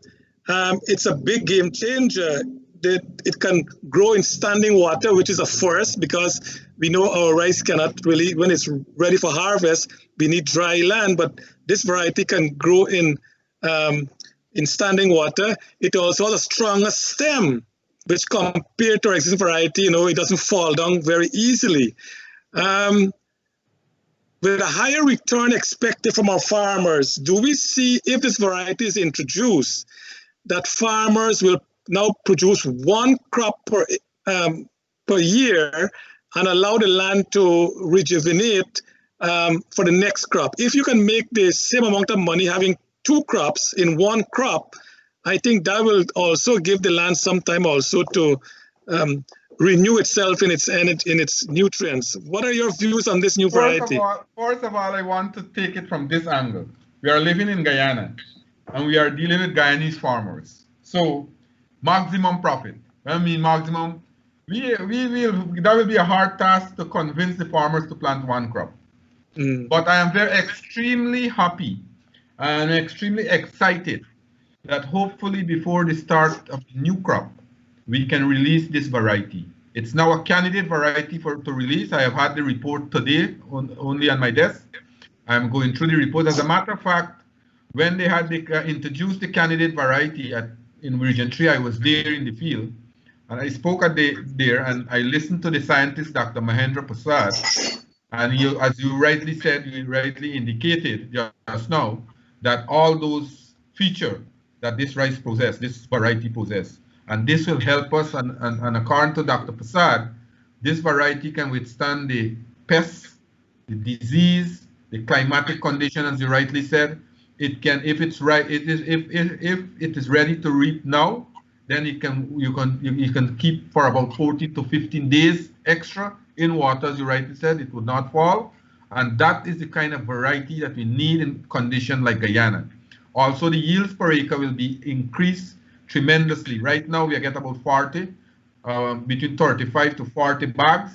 it's a big game changer. It can grow in standing water, which is a first, because we know our rice cannot really, when it's ready for harvest, we need dry land, but this variety can grow in standing water. It also has a stronger stem, which compared to our existing variety, it doesn't fall down very easily. With a higher return expected from our farmers, do we see, if this variety is introduced, that farmers will now produce one crop per year and allow the land to rejuvenate for the next crop? If you can make the same amount of money having two crops in one crop, I think that will also give the land some time also to renew itself in its nutrients. What are your views on this new variety? First of all, I want to take it from this angle. We are living in Guyana, and we are dealing with Guyanese farmers. So, maximum profit. I mean, maximum. That will be a hard task to convince the farmers to plant one crop. But I am extremely happy and extremely excited that hopefully before the start of the new crop, we can release this variety. It's now a candidate variety to release. I have had the report today only on my desk. I'm going through the report. As a matter of fact, when they had introduced the candidate variety in Region 3, I was there in the field, and I spoke there, and I listened to the scientist, Dr. Mahendra Prasad, and as you rightly said, you rightly indicated just now, that all those features that this rice possesses, this variety possesses, and this will help us, and according to Dr. Prasad, this variety can withstand the pests, the disease, the climatic condition, as you rightly said. It can, if it's right, if it is ready to reap now, then you can keep for about 14 to 15 days extra in water, as you rightly said. It would not fall, and that is the kind of variety that we need in condition like Guyana. Also, the yields per acre will be increased tremendously. Right now, we get about 40, between 35 to 40 bags.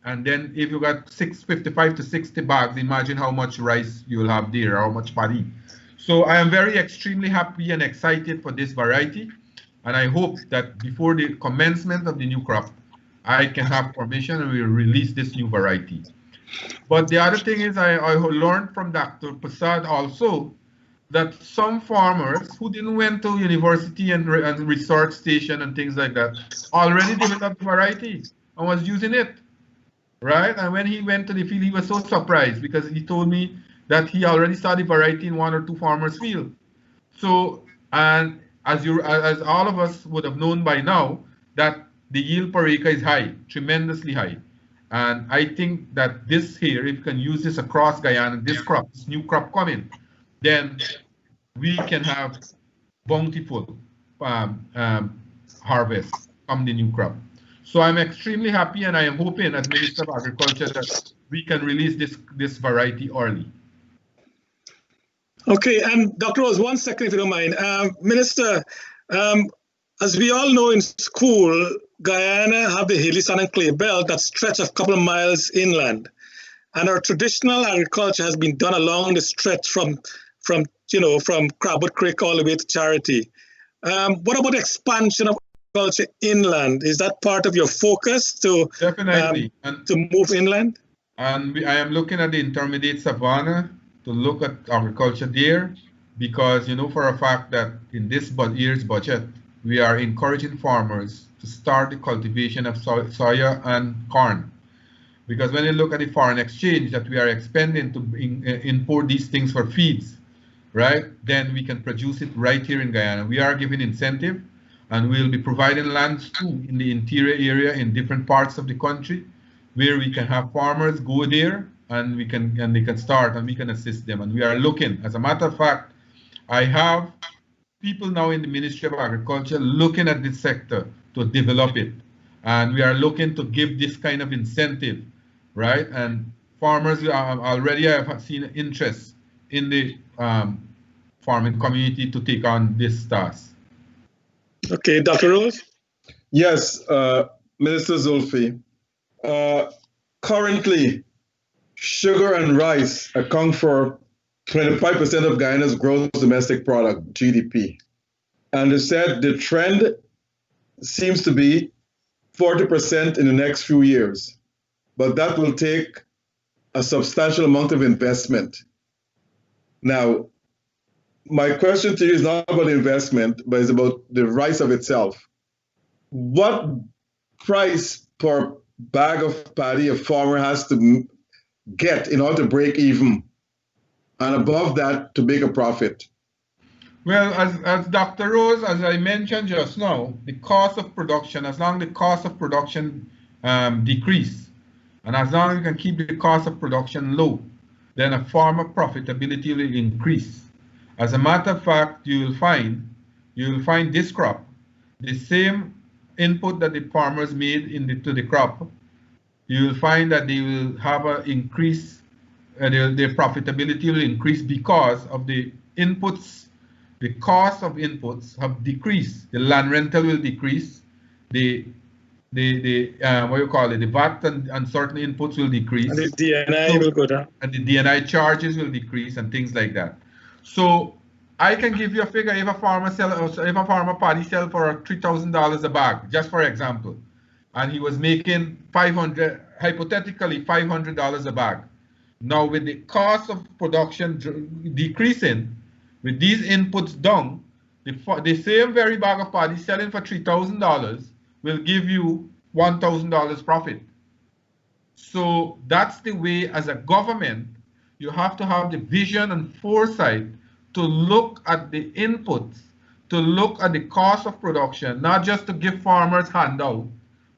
And then if you got 55 to 60 bags, imagine how much rice you will have there, how much paddy. So I am very extremely happy and excited for this variety. And I hope that before the commencement of the new crop, I can have permission and we will release this new variety. But the other thing is I learned from Dr. Prasad also that some farmers who didn't went to university and research station and things like that already developed variety and was using it, right? And when he went to the field, he was so surprised because he told me that he already saw the variety in one or two farmers' field. So, and as all of us would have known by now, that the yield per acre is high, tremendously high. And I think that this here, if you can use this across Guyana, this crop, this new crop coming, then we can have bountiful harvest from the new crop. So I'm extremely happy, and I am hoping as Minister of Agriculture that we can release this variety early. Okay, and Dr. Rose, 1 second if you don't mind. Minister, as we all know in school, Guyana have the hilly sand and clay belt that stretch a couple of miles inland. And our traditional agriculture has been done along the stretch from Crabwood Creek all the way to Charity. What about expansion of agriculture inland? Is that part of your focus to definitely to move inland? And I am looking at the intermediate savanna to look at agriculture there, because you know for a fact that in this year's budget, we are encouraging farmers to start the cultivation of soya and corn. Because when you look at the foreign exchange that we are expending to import these things for feeds, right, then we can produce it right here in Guyana. We are giving incentive, and we'll be providing lands too in the interior area in different parts of the country, where we can have farmers go there and they can start and we can assist them. And we are looking, as a matter of fact, I have people now in the Ministry of Agriculture looking at this sector to develop it. And we are looking to give this kind of incentive, right? And farmers already have seen interest in the farming community to take on this task. Okay, Dr. Rose? Yes, Minister Zulfi. Currently, sugar and rice account for 25% of Guyana's gross domestic product, GDP. And they said the trend seems to be 40% in the next few years. But that will take a substantial amount of investment. Now, my question to you is not about investment, but it's about the rice of itself. What price per bag of paddy a farmer has to get in order to break even, and above that to make a profit? Well, as Dr. Rose, as I mentioned just now, the cost of production, as long as the cost of production decrease, and as long as you can keep the cost of production low, then a farmer profitability will increase. As a matter of fact, you will find this crop, the same input that the farmers made to the crop, you will find that they will have an increase, their profitability will increase because of the inputs. The cost of inputs have decreased. The land rental will decrease. The VAT and certain inputs will decrease. And the DNI will go down. And the DNI charges will decrease and things like that. So I can give you a figure. If a farmer paddy sell for $3,000 a bag, just for example, and he was making hypothetically $500 a bag. Now with the cost of production decreasing, with these inputs down, the same very bag of paddy selling for $3,000 will give you $1,000 profit. So that's the way, as a government, you have to have the vision and foresight to look at the inputs, to look at the cost of production, not just to give farmers handout,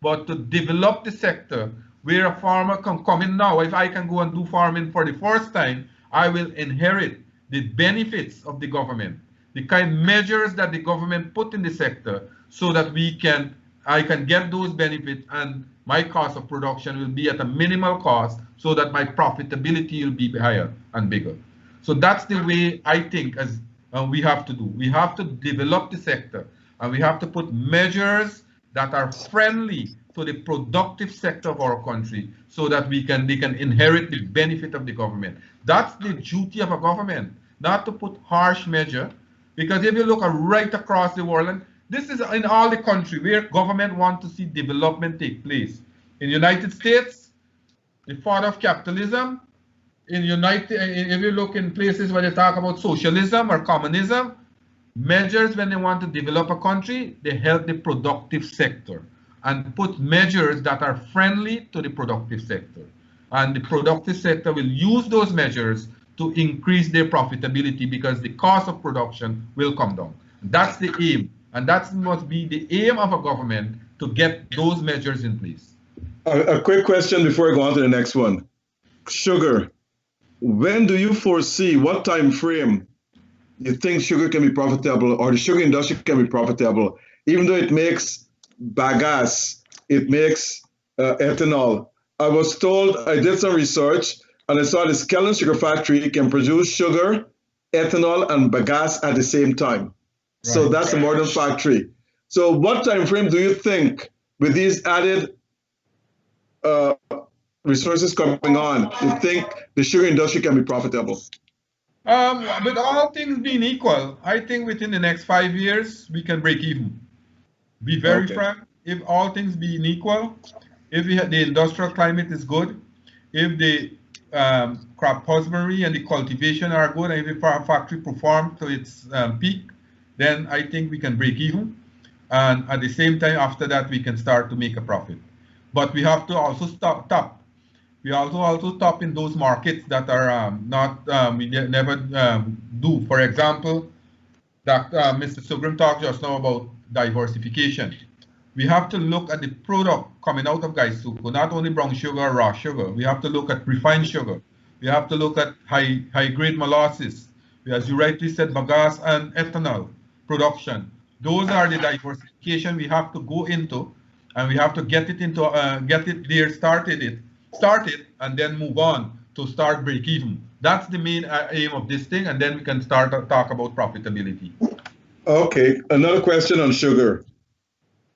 but to develop the sector where a farmer can come in now. If I can go and do farming for the first time, I will inherit the benefits of the government, the kind of measures that the government put in the sector, so that I can get those benefits and my cost of production will be at a minimal cost, so that my profitability will be higher and bigger. So that's the way I think as we have to do. We have to develop the sector, and we have to put measures that are friendly to the productive sector of our country, so that they can inherit the benefit of the government. That's the duty of a government, not to put harsh measure, because if you look right across the world, and this is in all the country where government want to see development take place. In the United States, the father of capitalism. If you look in places where they talk about socialism or communism, measures when they want to develop a country, they help the productive sector and put measures that are friendly to the productive sector. And the productive sector will use those measures to increase their profitability, because the cost of production will come down. That's the aim. And that must be the aim of a government, to get those measures in place. A quick question before I go on to the next one. Sugar. When do you foresee, what time frame you think sugar can be profitable, or the sugar industry can be profitable, even though it makes bagasse, it makes ethanol? I was told, I did some research, and I saw this Kellen Sugar Factory can produce sugar, ethanol, and bagasse at the same time. Right. So that's a modern factory. So what time frame do you think, with these added resources coming on, you think the sugar industry can be profitable? With all things being equal, I think within the next 5 years, we can break even. Be very frank, if all things being equal, if the industrial climate is good, if the crop husbandry and the cultivation are good, and if the factory performs to its peak, then I think we can break even. And at the same time, after that, we can start to make a profit. But we have to also stop. We also stop in those markets that are we never do. For example, Mr. Sugrim talked just now about diversification. We have to look at the product coming out of Gaisuku, not only brown sugar or raw sugar. We have to look at refined sugar. We have to look at high-grade molasses. As you rightly said, bagasse and ethanol production. Those are the diversification we have to go into, and we have to get it there, started, and then move on to start break even. That's the main aim of this thing, and then we can start to talk about profitability. Okay, another question on sugar.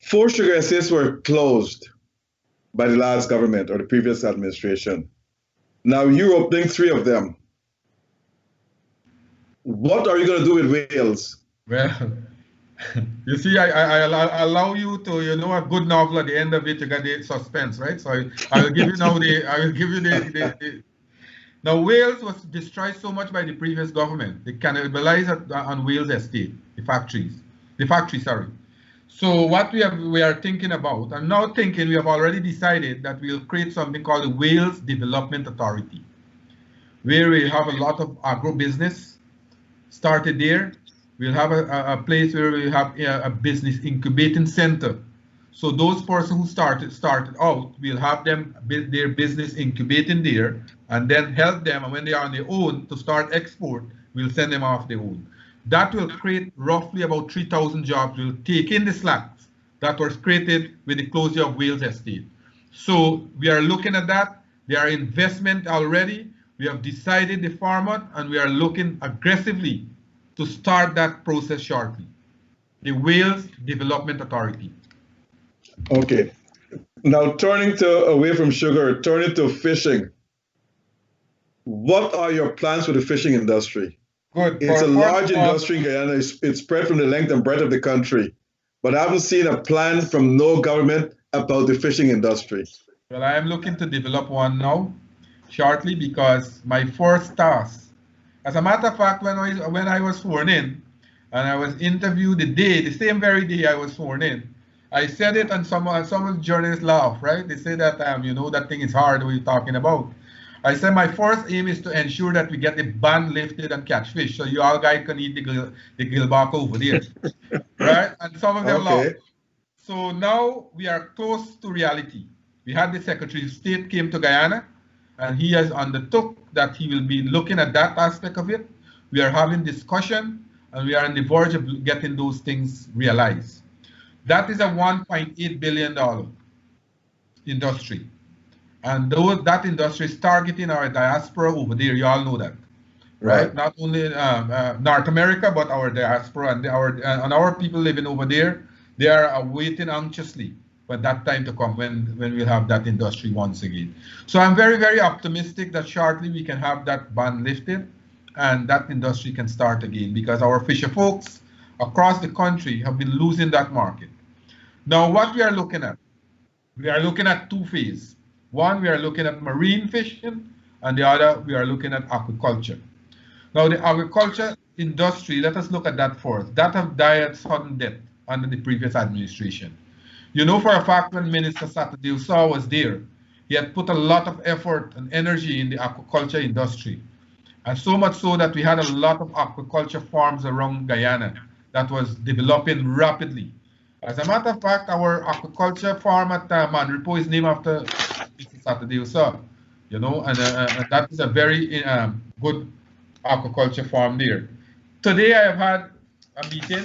4 sugar estates were closed by the last government or the previous administration. Now you're opening 3 of them. What are you going to do with Wales? Well, you see, I allow you to, a good novel at the end of it, you got the suspense, right? So I will give you now Now, Wales was destroyed so much by the previous government. They cannibalized on Wales estate, the factory, sorry. So what we are thinking about, I'm now thinking we have already decided that we'll create something called the Wales Development Authority, where we have a lot of agro-business started there. We'll have a place where we have a business incubating center. So those persons who started out, we'll have them their business incubating there, and then help them. And when they are on their own to start export, we'll send them off their own. That will create roughly about 3,000 jobs. We'll take in the slacks that was created with the closure of Wales Estate. So we are looking at that. There are investment already. We have decided the format, and we are looking aggressively to start that process shortly. The Wales Development Authority. Okay. Now turning away from sugar, turning to fishing. What are your plans for the fishing industry? Good. It's a large industry in Guyana. It's spread from the length and breadth of the country. But I haven't seen a plan from no government about the fishing industry. Well, I am looking to develop one now, shortly, because my first task, as a matter of fact, when I was sworn in, and I was interviewed the same very day I was sworn in, I said it, and some of the journalists laugh, right? They say that, that thing is hard, what you're talking about. I said my first aim is to ensure that we get the ban lifted on catch fish, so you all guys can eat the gilbaka over there, right? And some of them laugh. So now we are close to reality. We had the Secretary of State came to Guyana, and he has undertook that he will be looking at that aspect of it. We are having discussion, and we are on the verge of getting those things realized. That is a $1.8 billion industry. And that industry is targeting our diaspora over there. You all know that, right? Not only North America, but our diaspora and our people living over there. They are waiting anxiously for that time to come when we'll have that industry once again. So I'm very, very optimistic that shortly we can have that ban lifted and that industry can start again, because our fisher folks across the country have been losing that market. Now, what we are looking at two phases. One, we are looking at marine fishing, and the other, we are looking at aquaculture. Now, the agriculture industry, let us look at that first. That have died sudden death under the previous administration. You know for a fact when Minister Saturday Usaw was there, he had put a lot of effort and energy in the aquaculture industry. And so much so that we had a lot of aquaculture farms around Guyana that was developing rapidly. As a matter of fact, our aquaculture farm at Manripo is named after Mr. Saturday Usa, you know, and that is a very good aquaculture farm there. Today I have had a meeting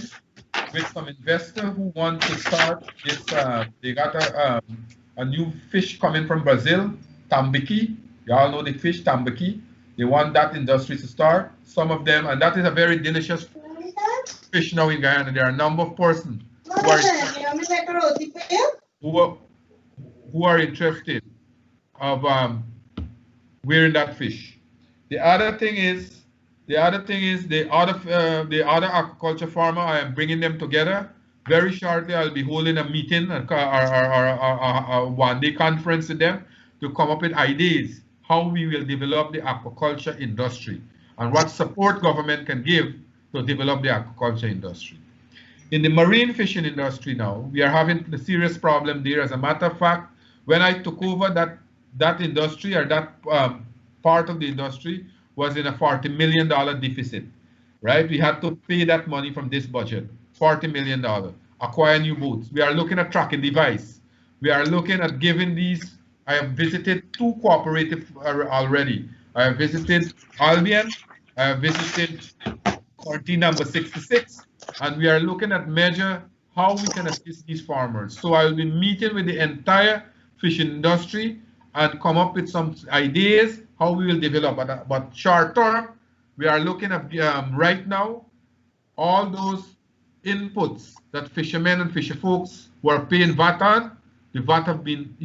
with some investor who want to start this. They got a new fish coming from Brazil, tambaqui. You all know the fish tambaqui. They want that industry to start. Some of them, and that is a very delicious fish now in Guyana. There are a number of persons who are interested of wearing that fish. The other thing is the other aquaculture farmer. I am bringing them together. Very shortly, I'll be holding a meeting, a one-day conference with them to come up with ideas how we will develop the aquaculture industry and what support government can give to develop the aquaculture industry. In the marine fishing industry now, we are having a serious problem there. As a matter of fact, when I took over that industry, or that part of the industry was in a $40 million deficit, right? We had to pay that money from this budget, $40 million, acquire new boats. We are looking at tracking device. We are looking at giving these. I have visited 2 cooperatives already. I have visited Albion, I have visited quarantine number 66, and we are looking at measure how we can assist these farmers. So I will be meeting with the entire fishing industry and come up with some ideas how we will develop. But short term, we are looking at right now all those inputs that fishermen and fisher folks were paying VAT on. The VAT have been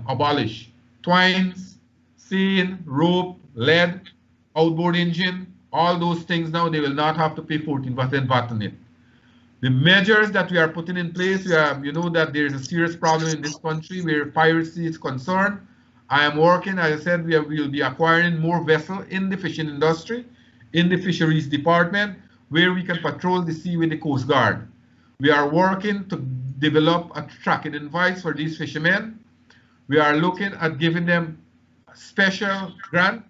abolished. Twines, seine, rope, lead, outboard engine, all those things now they will not have to pay 14% VAT on it. The measures that we are putting in place, you know that there is a serious problem in this country where piracy is concerned. I am working, as I said, we will be acquiring more vessels in the fishing industry, in the fisheries department, where we can patrol the sea with the Coast Guard. We are working to develop a tracking device for these fishermen. We are looking at giving them special grant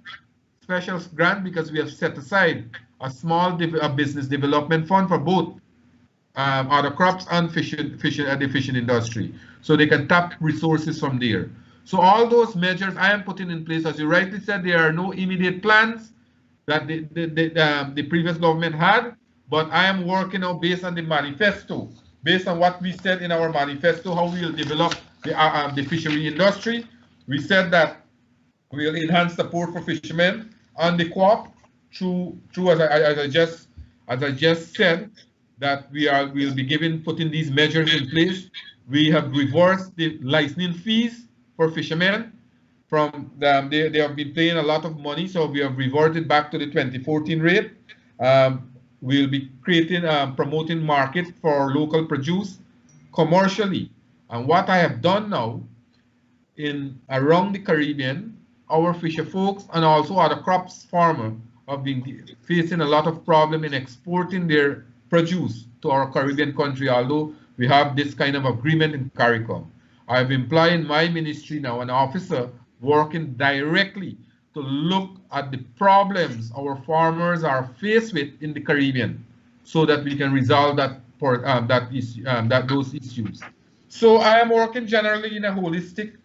because we have set aside a small business development fund for both other crops and the fishing industry, so they can tap resources from there. So all those measures I am putting in place. As you rightly said, there are no immediate plans that the previous government had, but I am working out based on the manifesto, based on what we said in our manifesto, how we will develop the fishery industry. We said that we will enhance support for fishermen and the co-op through as I just said, that we will be putting these measures in place. We have reversed the licensing fees for fishermen. From them, they have been paying a lot of money, so we have reverted back to the 2014 rate. We'll be creating, promoting market for local produce commercially. And what I have done now around the Caribbean, our fisher folks and also other crops farmers have been facing a lot of problem in exporting their produce to our Caribbean country, although we have this kind of agreement in CARICOM. I have employed in my ministry now an officer working directly to look at the problems our farmers are faced with in the Caribbean, so that we can resolve those issues. So I am working generally in a holistic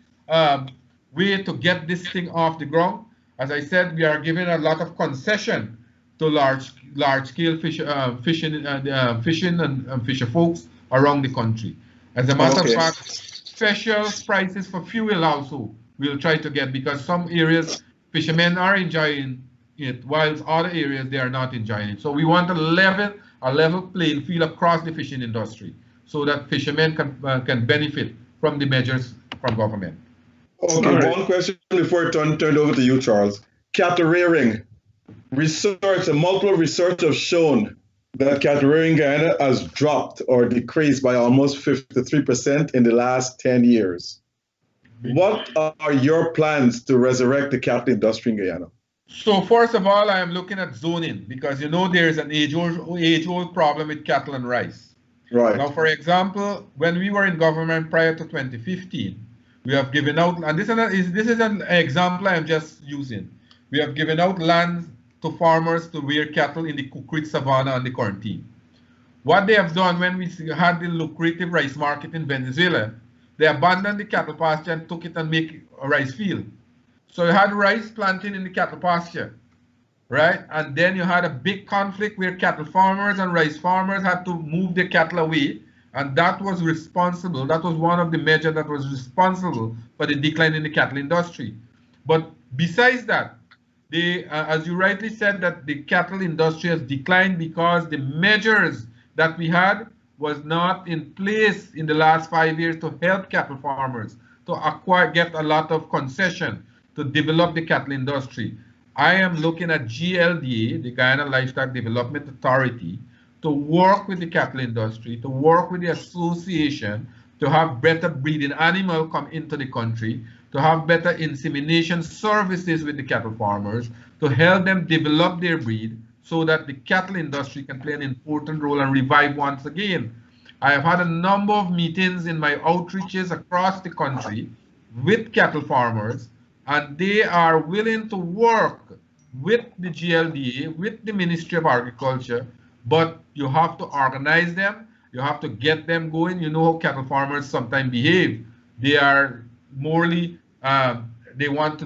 way to get this thing off the ground. As I said, we are giving a lot of concession to large-scale fishing and fisher folks around the country. As a matter of fact, special prices for fuel also we'll try to get, because some areas fishermen are enjoying it, whilst other areas they are not enjoying it. So we want a level playing field across the fishing industry, so that fishermen can benefit from the measures from government. Okay, one question before I turn over to you, Charles. Cattle rearing. Multiple research have shown that cattle rearing in Guyana has dropped or decreased by almost 53% in the last 10 years. What are your plans to resurrect the cattle industry in Guyana? So first of all, I am looking at zoning, because you know there is an age-old problem with cattle and rice. Right. Now, for example, when we were in government prior to 2015, we have given out, and this is an example I am just using. We have given out land to farmers to rear cattle in the Cook Creek Savannah and the Quarantine. What they have done when we had the lucrative rice market in Venezuela, they abandoned the cattle pasture and took it and make a rice field. So you had rice planting in the cattle pasture, right? And then you had a big conflict where cattle farmers and rice farmers had to move their cattle away. And that was responsible. That was one of the measures that was responsible for the decline in the cattle industry. But besides that, as you rightly said, that the cattle industry has declined because the measures that we had was not in place in the last 5 years to help cattle farmers to get a lot of concession to develop the cattle industry. I am looking at GLDA, the Guyana Livestock Development Authority, to work with the cattle industry, to work with the association, to have better breeding animals come into the country, to have better insemination services with the cattle farmers, to help them develop their breed so that the cattle industry can play an important role and revive once again. I have had a number of meetings in my outreaches across the country with cattle farmers, and they are willing to work with the GLDA, with the Ministry of Agriculture, but you have to organize them, you have to get them going. You know how cattle farmers sometimes behave. They are morally, they want,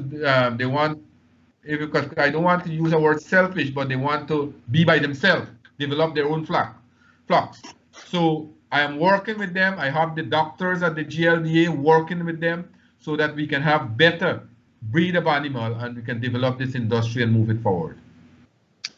because I don't want to use the word selfish, but they want to be by themselves, develop their own flocks. So I am working with them. I have the doctors at the GLDA working with them so that we can have better breed of animal and we can develop this industry and move it forward.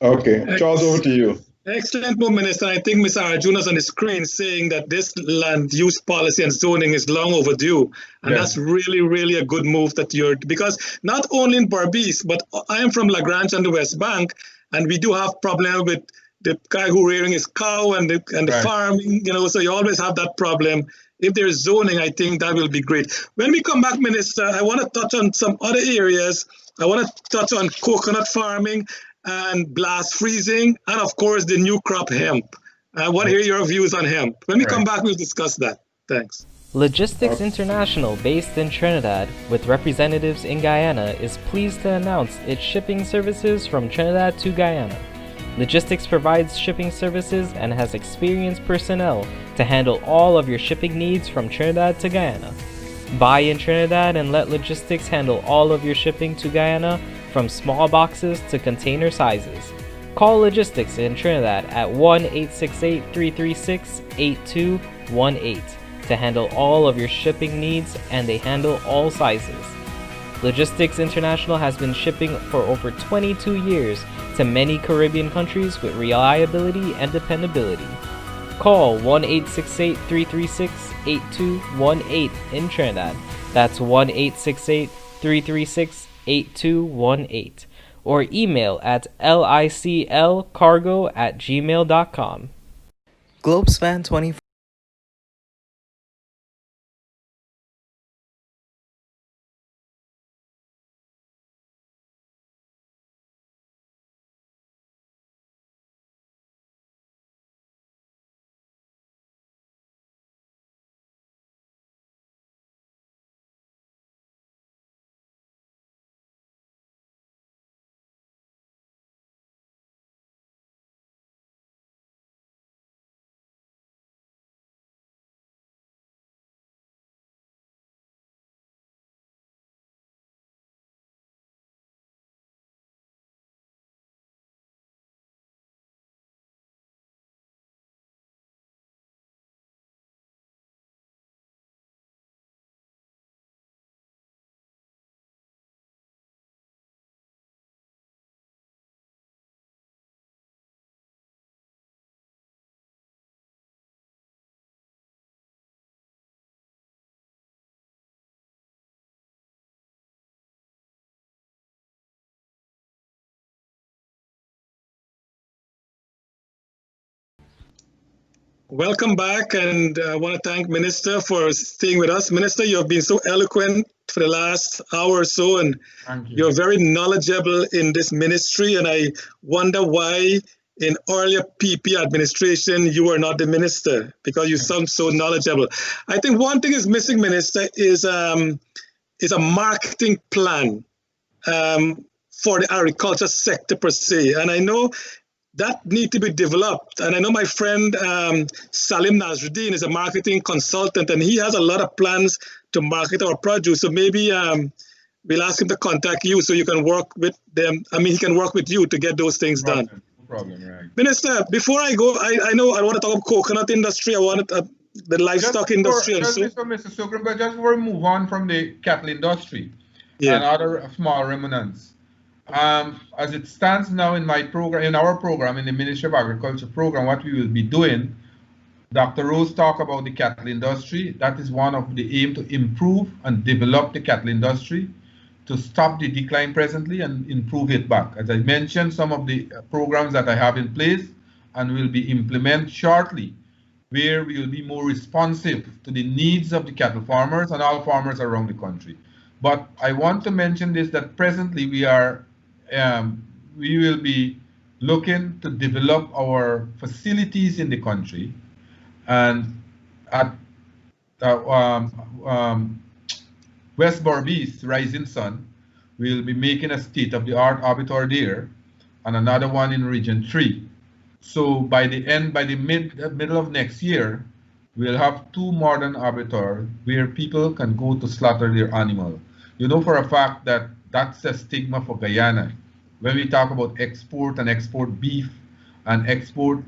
Okay, Charles, over to you. Excellent move, Minister. I think Mr. Arjuna's on the screen saying that this land use policy and zoning is long overdue. And that's really, really a good move that because not only in Berbice, but I am from Lagrange and the West Bank, and we do have problem with the guy who rearing his cow and the farming, so you always have that problem. If there's zoning, I think that will be great. When we come back, Minister, I want to touch on some other areas. I want to touch on coconut farming and blast freezing, and of course the new crop hemp. I want to hear your views on hemp. When we come back, we'll discuss that. Thanks. Logistics International, based in Trinidad with representatives in Guyana, is pleased to announce its shipping services from Trinidad to Guyana. Logistics provides shipping services and has experienced personnel to handle all of your shipping needs from Trinidad to Guyana. Buy in Trinidad and let Logistics handle all of your shipping to Guyana, from small boxes to container sizes. Call Logistics in Trinidad at 1-868-336-8218 to handle all of your shipping needs, and they handle all sizes. Logistics International has been shipping for over 22 years to many Caribbean countries with reliability and dependability. Call 1-868-336-8218 in Trinidad. That's 1-868-336-8218. or email at liclcargo@gmail.com. Globespan 24. Welcome back, and I want to thank Minister for staying with us. Minister, you have been so eloquent for the last hour or so, and you're very knowledgeable in this ministry, and I wonder why in earlier PP administration you were not the minister, because you sound so knowledgeable. I think one thing is missing, Minister, is a marketing plan for the agriculture sector per se, and I know that need to be developed. And I know my friend Salim Nasruddin is a marketing consultant, and he has a lot of plans to market our produce. So maybe we'll ask him to contact you so you can work with them. I mean, he can work with you to get those things done. No problem, right. Minister, before I go, I know I want to talk about coconut industry. I want the livestock industry. Mr. Sugrim, but just before we move on from the cattle industry and other small remnants, as it stands now in my program, in our program, in the Ministry of Agriculture program, what we will be doing, Dr. Rose talked about the cattle industry. That is one of the aim, to improve and develop the cattle industry, to stop the decline presently and improve it back. As I mentioned, some of the programs that I have in place and will be implemented shortly, where we will be more responsive to the needs of the cattle farmers and all farmers around the country. But I want to mention this, that presently we will be looking to develop our facilities in the country, and at West Berbice, Rising Sun, we'll be making a state-of-the-art arbiter there, and another one in Region 3. So by the middle of next year, we'll have 2 modern arbiters where people can go to slaughter their animal. You know for a fact that that's a stigma for Guyana. When we talk about export and export beef and export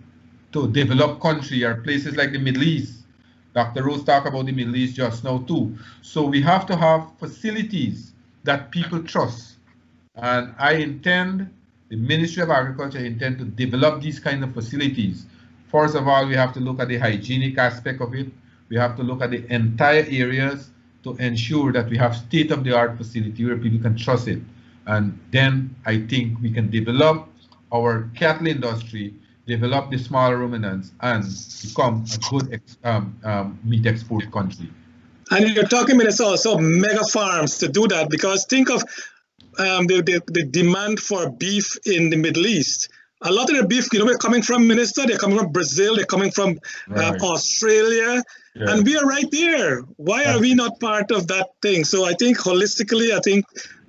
to developed country or places like the Middle East, Dr. Rose talked about the Middle East just now too. So we have to have facilities that people trust. And the Ministry of Agriculture intend to develop these kind of facilities. First of all, we have to look at the hygienic aspect of it. We have to look at the entire areas to ensure that we have state-of-the-art facility where people can trust it. And then I think we can develop our cattle industry, develop the smaller ruminants, and become a good meat export country. And you're talking, Minister, also mega farms to do that, because think of the demand for beef in the Middle East. A lot of the beef, where they're coming from, Minister, they're coming from Brazil, they're coming from Australia, and we are right there. Why are we not part of that thing? So I think holistically,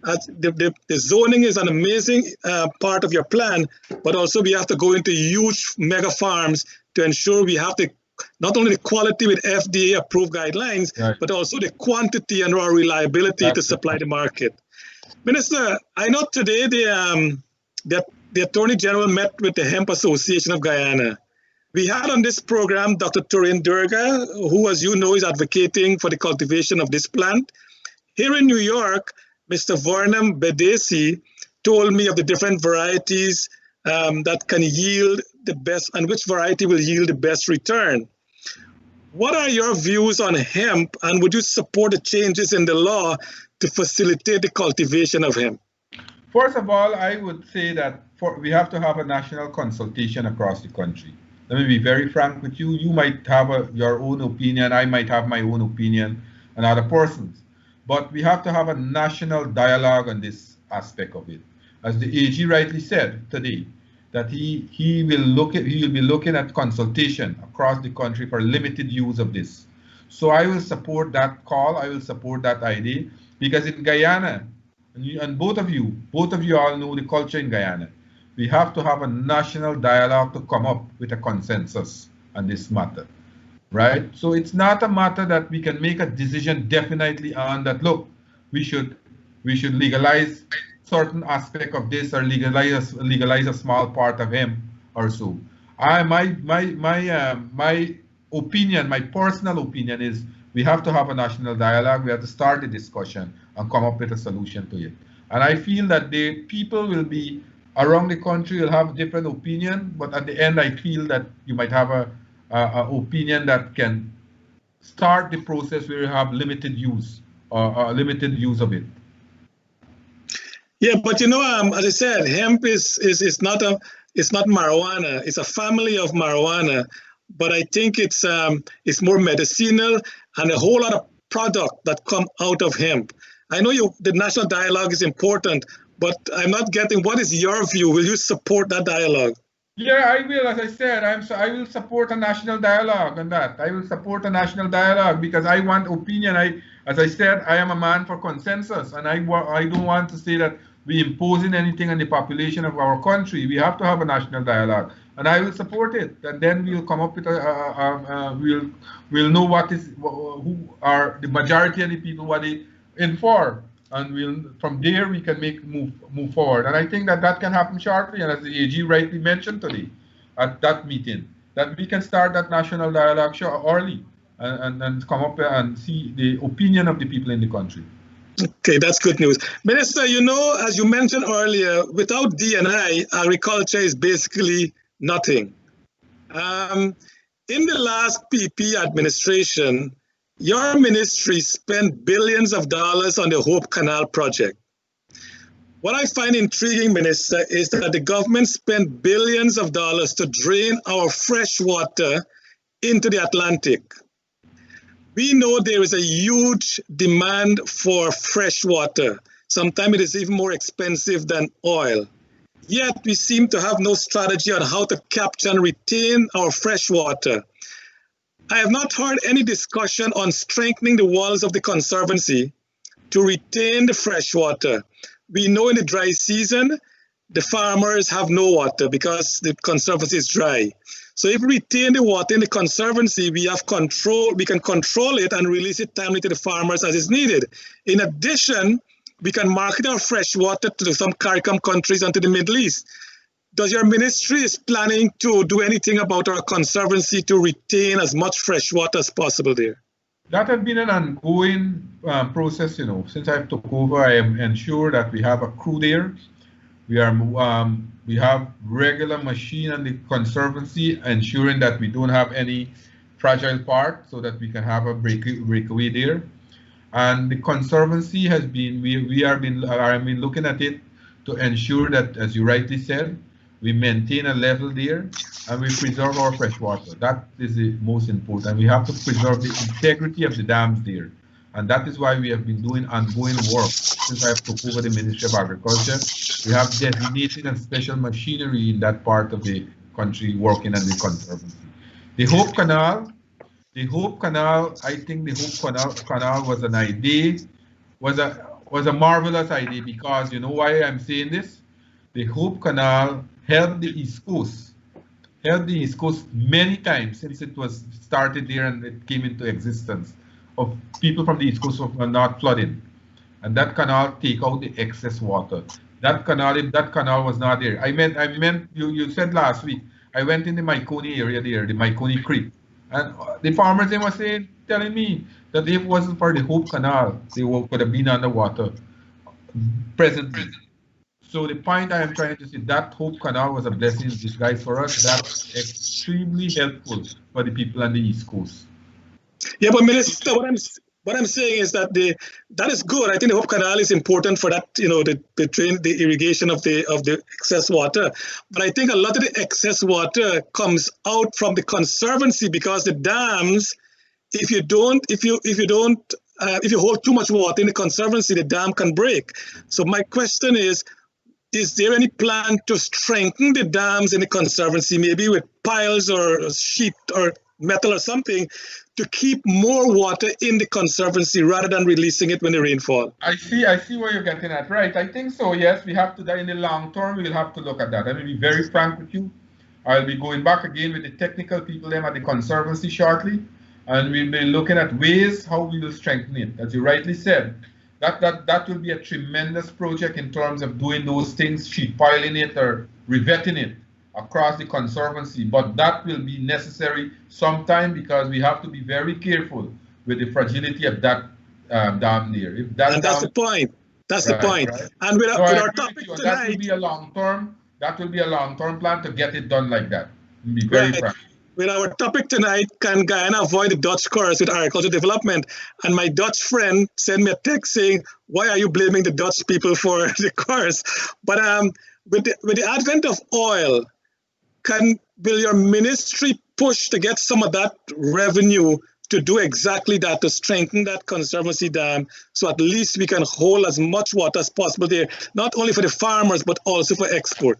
the zoning is an amazing part of your plan, but also we have to go into huge mega farms to ensure we have not only the quality with FDA approved guidelines, but also the quantity and our reliability to supply the market. Minister, I know today the Attorney General met with the Hemp Association of Guyana. We had on this program Dr. Turin Durga, who, as you know, is advocating for the cultivation of this plant. Here in New York, Mr. Varnam Bedesi told me of the different varieties that can yield the best, and which variety will yield the best return. What are your views on hemp, and would you support the changes in the law to facilitate the cultivation of hemp? First of all, I would say that we have to have a national consultation across the country. Let me be very frank with you. You might have your own opinion, I might have my own opinion, and other persons. But we have to have a national dialogue on this aspect of it. As the AG rightly said today, that he will be looking at consultation across the country for limited use of this. So I will support that call. I will support that idea, because in Guyana, and both of you all know the culture in Guyana. We have to have a national dialogue to come up with a consensus on this matter, right? So it's not a matter that we can make a decision definitely on that, look, we should legalize certain aspect of this or legalize a small part of hemp or so. My opinion, my personal opinion is we have to have a national dialogue. We have to start the discussion and come up with a solution to it. And I feel that the people will be around the country will have different opinion, but at the end, I feel that you might have a opinion that can start the process where you have limited use limited use of it. Yeah, but as I said, hemp is not marijuana. It's a family of marijuana, but I think it's more medicinal and a whole lot of product that come out of hemp. I know the national dialogue is important, but I'm not getting, what is your view? Will you support that dialogue? Yeah, I will. As I said, I will support a national dialogue on that. I will support a national dialogue because I want opinion. As I said, I am a man for consensus, and I don't want to say that we imposing anything on the population of our country. We have to have a national dialogue, and I will support it. And then we'll come up with we'll know what is who are the majority of the people what they in for, and from there we can move forward. And I think that can happen shortly. And as the AG rightly mentioned today at that meeting, that we can start that national dialogue early and come up and see the opinion of the people in the country. Okay, that's good news. Minister, you know, as you mentioned earlier, without D&I, agriculture is basically nothing. In the last PP administration, your ministry spent billions of dollars on the Hope Canal project. What I find intriguing, Minister, is that the government spent billions of dollars to drain our fresh water into the Atlantic. We know there is a huge demand for fresh water. Sometimes it is even more expensive than oil. Yet we seem to have no strategy on how to capture and retain our fresh water. I have not heard any discussion on strengthening the walls of the Conservancy to retain the fresh water. We know in the dry season, the farmers have no water because the Conservancy is dry. So if we retain the water in the Conservancy, we have control, we can control it and release it timely to the farmers as is needed. In addition, we can market our fresh water to some CARICOM countries and to the Middle East. Does your ministry is planning to do anything about our Conservancy to retain as much fresh water as possible there? That has been an ongoing process, you know. Since I took over, I am ensured that we have a crew there. We have regular machine and the Conservancy ensuring that we don't have any fragile part so that we can have a breakaway there. And the Conservancy has been, I have been looking at it to ensure that, as you rightly said, we maintain a level there and we preserve our fresh water. That is the most important. We have to preserve the integrity of the dams there. And that is why we have been doing ongoing work since I have took over the Ministry of Agriculture. We have designated and special machinery in that part of the country working on the Conservancy. The Hope Canal, I think the Hope Canal was an idea, was a marvelous idea because you know why I'm saying this? The Hope Canal helped the East Coast many times since it was started there and it came into existence, of people from the East Coast were not flooding. And that canal take out the excess water. That canal, if that canal was not there, I meant you said last week, I went in the Maikoni area there, the Maikoni Creek, and the farmers they were telling me that if it wasn't for the Hope Canal, they could have been underwater presently. So the point I am trying to say, that Hope Canal was a blessing in disguise for us. That's extremely helpful for the people on the East Coast. Yeah, but Minister, what I'm saying is that that is good. I think the Hope Canal is important for that, you know, the irrigation of the excess water. But I think a lot of the excess water comes out from the Conservancy because the dams, if you hold too much water in the Conservancy, the dam can break. So my question is there any plan to strengthen the dams in the Conservancy, maybe with piles or sheet or metal or something, to keep more water in the Conservancy rather than releasing it when the rainfall? I see where you're getting at, right? I think so, yes, we have to, in the long term, we'll have to look at that. I will be very frank with you. I'll be going back again with the technical people them at the Conservancy shortly, and we'll be looking at ways how we will strengthen it. As you rightly said, that will be a tremendous project in terms of doing those things, sheet piling it or revetting it across the Conservancy, but that will be necessary sometime because we have to be very careful with the fragility of that dam there. If that and that's the point. That's the point. Right. And with our topic tonight, that will be a long-term. That will be a long-term plan to get it done like that. Be very frank. With our topic tonight, can Guyana avoid the Dutch curse with agricultural development? And my Dutch friend sent me a text saying, "Why are you blaming the Dutch people for the curse?" But with the advent of oil, will your ministry push to get some of that revenue to do exactly that, to strengthen that Conservancy dam, so at least we can hold as much water as possible there, not only for the farmers but also for export?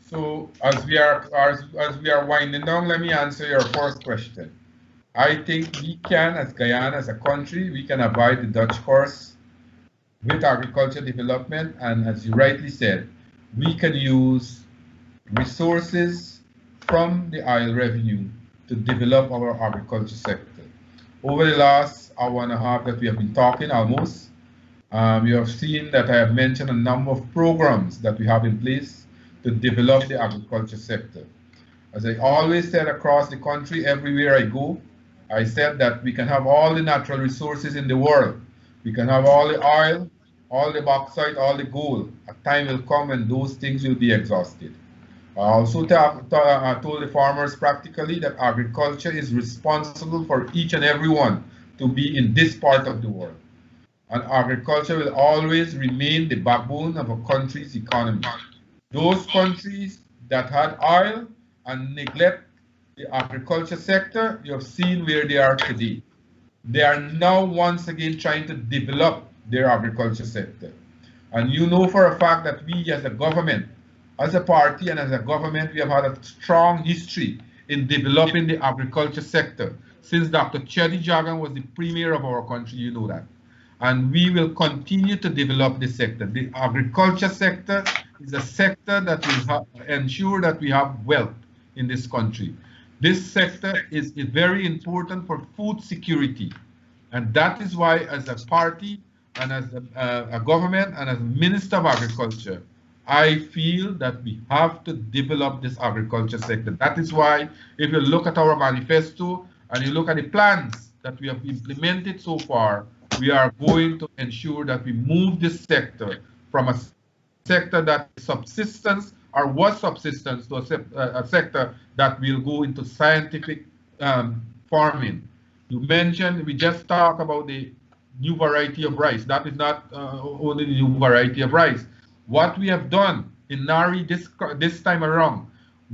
So as we are winding down, let me answer your first question. I think we can, as Guyana, as a country, we can avoid the Dutch curse with agriculture development, and as you rightly said, we can use resources from the oil revenue to develop our agriculture sector. Over the last hour and a half that we have been talking almost, you have seen that I have mentioned a number of programs that we have in place to develop the agriculture sector. As I always said across the country, everywhere I go, I said that we can have all the natural resources in the world. We can have all the oil, all the bauxite, all the gold. A time will come when those things will be exhausted. I also told the farmers practically that agriculture is responsible for each and every one to be in this part of the world. And agriculture will always remain the backbone of a country's economy. Those countries that had oil and neglect the agriculture sector, you have seen where they are today. They are now once again trying to develop their agriculture sector. And you know for a fact that we as a government, as a party and as a government, we have had a strong history in developing the agriculture sector. Since Dr. Chedi Jagan was the premier of our country, you know that. And we will continue to develop this sector. The agriculture sector is a sector that will ensure that we have wealth in this country. This sector is very important for food security. And that is why, as a party and as a government and as Minister of Agriculture, I feel that we have to develop this agriculture sector. That is why, if you look at our manifesto and you look at the plans that we have implemented so far, we are going to ensure that we move this sector from a sector that is subsistence or was subsistence to a sector that will go into scientific farming. You mentioned, we just talked about the new variety of rice. That is not only the new variety of rice. What we have done in Nari this time around,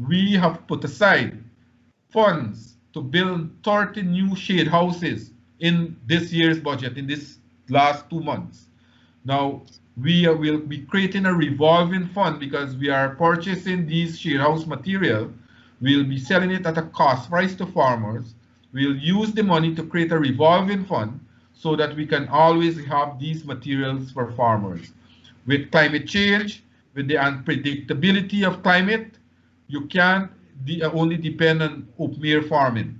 we have put aside funds to build 30 new shade houses in this year's budget, in this last 2 months. Now, we will be creating a revolving fund because we are purchasing these shade house material. We'll be selling it at a cost price to farmers. We'll use the money to create a revolving fund so that we can always have these materials for farmers. With climate change, with the unpredictability of climate, you can't only depend on open-air farming.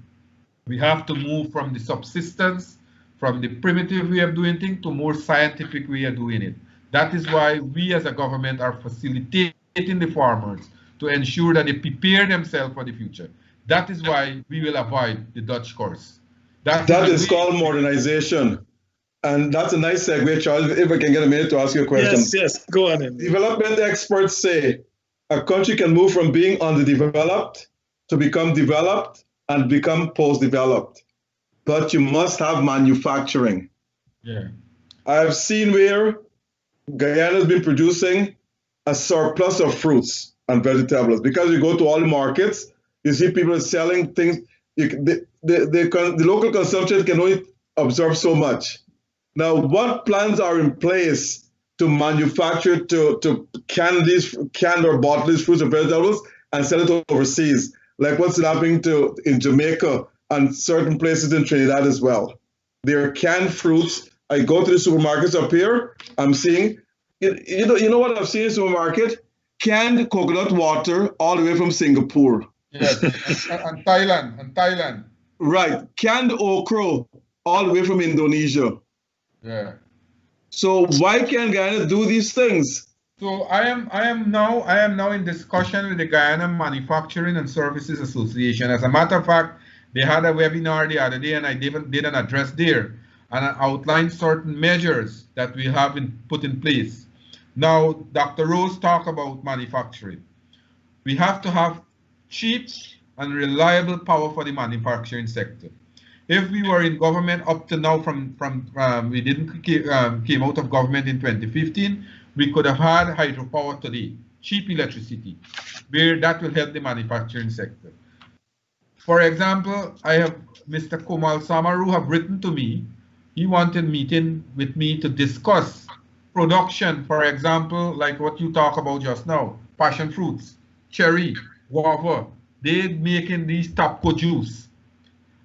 We have to move from the subsistence, from the primitive way of doing things, to more scientific way of doing it. That is why we as a government are facilitating the farmers to ensure that they prepare themselves for the future. That is why we will avoid the Dutch course. That is called modernization. And that's a nice segue, Charles, if I can get a minute to ask you a question. Yes, go on. Development experts say a country can move from being underdeveloped to become developed and become post-developed. But you must have manufacturing. Yeah. I've seen where Guyana has been producing a surplus of fruits and vegetables. Because you go to all the markets, you see people selling things. The local consumption can only absorb so much. Now, what plans are in place to manufacture, to can or bottle these fruits and vegetables and sell it overseas? Like what's happening in Jamaica and certain places in Trinidad as well. There are canned fruits. I go to the supermarkets up here, I'm seeing, you know what I've seen in the supermarket? Canned coconut water all the way from Singapore. Yes, and Thailand. Right, canned okra all the way from Indonesia. Yeah. So why can't Guyana do these things? So I am now in discussion with the Guyana Manufacturing and Services Association. As a matter of fact, they had a webinar the other day, and I did an address there, and I outlined certain measures that we have put in place. Now, Dr. Rose talked about manufacturing. We have to have cheap and reliable power for the manufacturing sector. If we were in government up to now, we didn't came out of government in 2015, we could have had hydropower today, cheap electricity, where that will help the manufacturing sector. For example, I have Mr. Komal Samaru have written to me. He wanted a meeting with me to discuss production, for example, like what you talk about just now, passion fruits, cherry, guava. They're making these tobacco juice.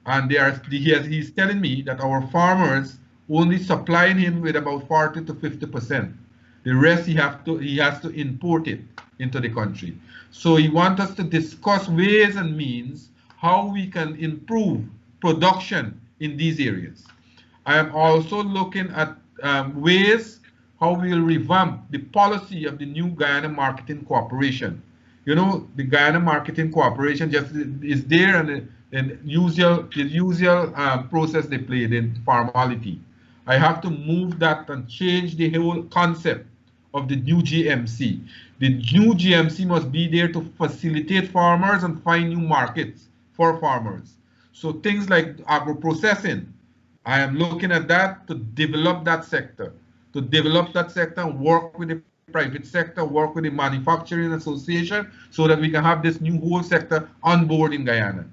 And he's telling me that our farmers only supplying him with about 40 to 50%. The rest he has to import it into the country. So he wants us to discuss ways and means how we can improve production in these areas. I am also looking at ways how we will revamp the policy of the new Guyana Marketing Corporation. You know, the Guyana Marketing Corporation just is there, and the usual process they played in formality. I have to move that and change the whole concept of the new GMC. The new GMC must be there to facilitate farmers and find new markets for farmers. So things like agro-processing, I am looking at that to develop that sector, and work with the private sector, work with the manufacturing association, so that we can have this new whole sector on board in Guyana.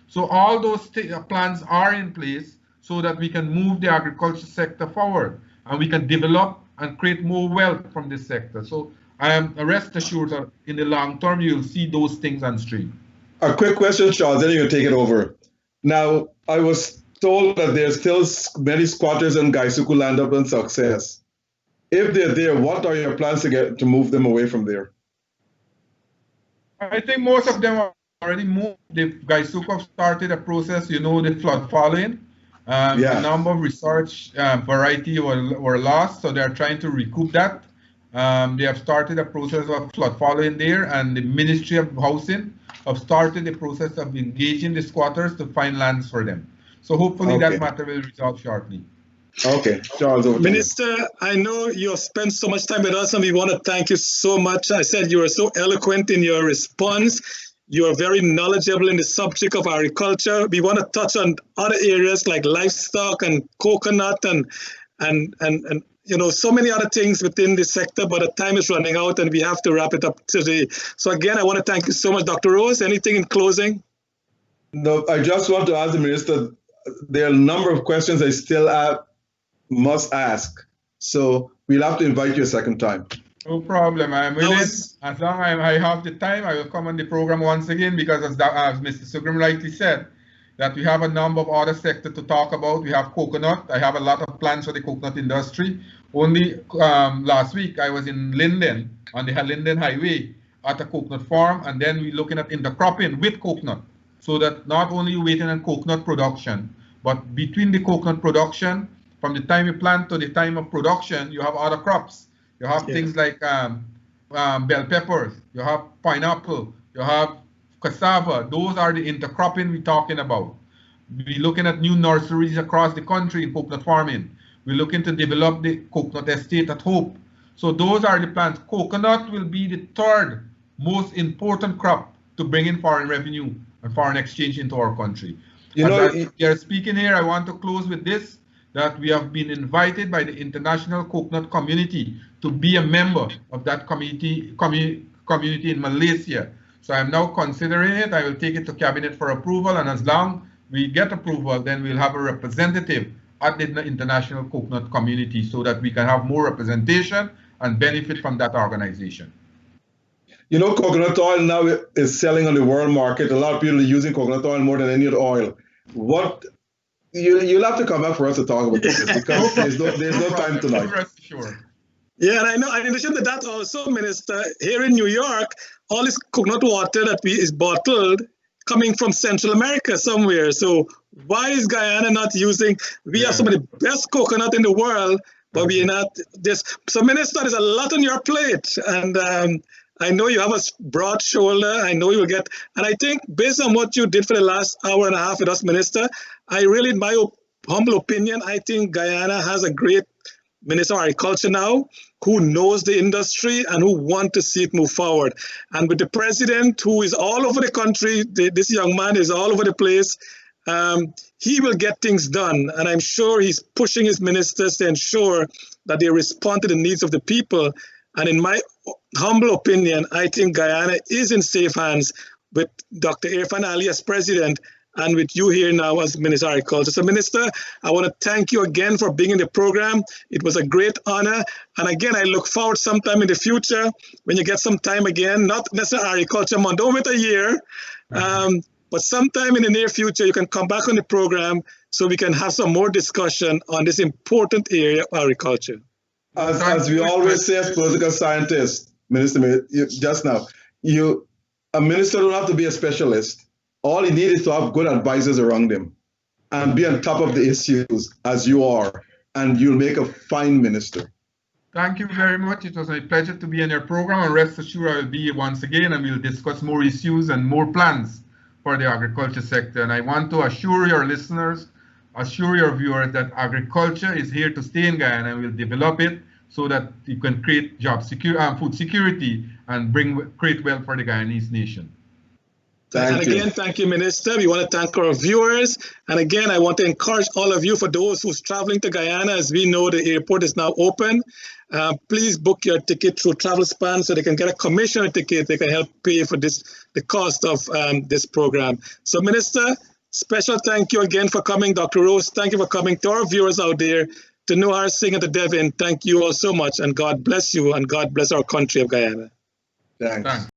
So all those plans are in place so that we can move the agriculture sector forward, and we can develop and create more wealth from this sector. So I am rest assured that in the long term, you'll see those things on stream. A quick question, Charles, then you can take it over. Now, I was told that there's still many squatters in Gaisuku land up in Success. If they're there, what are your plans to move them away from there? I think most of them are already moved. The Gaisuku started a process, you know, the flood falling. A number of research variety were lost, so they're trying to recoup that. They have started a process of flood falling there, and the Ministry of Housing have started the process of engaging the squatters to find lands for them. So hopefully that matter will resolve shortly. Okay, Charles, over to you. Minister, I know you have spent so much time with us, and we want to thank you so much. I said you were so eloquent in your response. You are very knowledgeable in the subject of agriculture. We want to touch on other areas like livestock and coconut and you know, so many other things within the sector, but the time is running out and we have to wrap it up today. So again, I want to thank you so much, Dr. Rose. Anything in closing? No, I just want to ask the minister, there are a number of questions I still must ask. So we'll have to invite you a second time. No problem. I'm willing. As long as I have the time, I will come on the program once again, because as Mr. Sugrim rightly said, that we have a number of other sectors to talk about. We have coconut. I have a lot of plans for the coconut industry. Only last week, I was in Linden, on the Linden Highway, at a coconut farm, and then we're looking at intercropping with coconut, so that not only waiting on coconut production, but between the coconut production, from the time you plant to the time of production, you have other crops. You have things like bell peppers, you have pineapple, you have cassava. Those are the intercropping we're talking about. We're looking at new nurseries across the country in coconut farming. We're looking to develop the coconut estate at Hope. So those are the plans. Coconut will be the third most important crop to bring in foreign revenue and foreign exchange into our country. You're speaking here, I want to close with this, that we have been invited by the international coconut community to be a member of that community in Malaysia. So I'm now considering it. I will take it to cabinet for approval, and as long we get approval, then we'll have a representative at the international coconut community so that we can have more representation and benefit from that organization. You know, coconut oil now is selling on the world market. A lot of people are using coconut oil more than any other oil. You'll have to come back for us to talk about this, because there's no time tonight. Sure. Yeah, and I know, in addition to that also, Minister, here in New York, all this coconut water that is bottled coming from Central America somewhere. So why is Guyana not using, we have some of the best coconut in the world, but we're not this. So Minister, there's a lot on your plate, and I know you have a broad shoulder. I know you will get, and I think based on what you did for the last hour and a half with us, Minister, I really, in my humble opinion, I think Guyana has a great Minister of Agriculture now, who knows the industry and who want to see it move forward. And with the president, who is all over the country, this young man is all over the place, he will get things done. And I'm sure he's pushing his ministers to ensure that they respond to the needs of the people. And in my humble opinion, I think Guyana is in safe hands with Dr. Irfan Ali as president, and with you here now as Minister of Agriculture. So Minister, I want to thank you again for being in the program. It was a great honor. And again, I look forward sometime in the future when you get some time again, not necessarily Agriculture Month, don't wait a year, But sometime in the near future, you can come back on the program so we can have some more discussion on this important area of agriculture. As we always say as political scientists, Minister, just now, a minister don't have to be a specialist. All he needs is to have good advisors around him and be on top of the issues as you are, and you'll make a fine minister. Thank you very much. It was a pleasure to be in your program, and rest assured I will be here once again, and we'll discuss more issues and more plans for the agriculture sector. And I want to assure your listeners, assure your viewers that agriculture is here to stay in Guyana, and we'll develop it so that you can create food security and create wealth for the Guyanese nation. Thank you, Minister. We want to thank our viewers. And again, I want to encourage all of you, for those who's traveling to Guyana, as we know the airport is now open, please book your ticket through Travelspan so they can get a commission ticket. They can help pay for the cost of this program. So, Minister, special thank you again for coming. Dr. Rose, thank you for coming. To our viewers out there, to Nohar Singh and to Devin, thank you all so much, and God bless you, and God bless our country of Guyana. Thanks.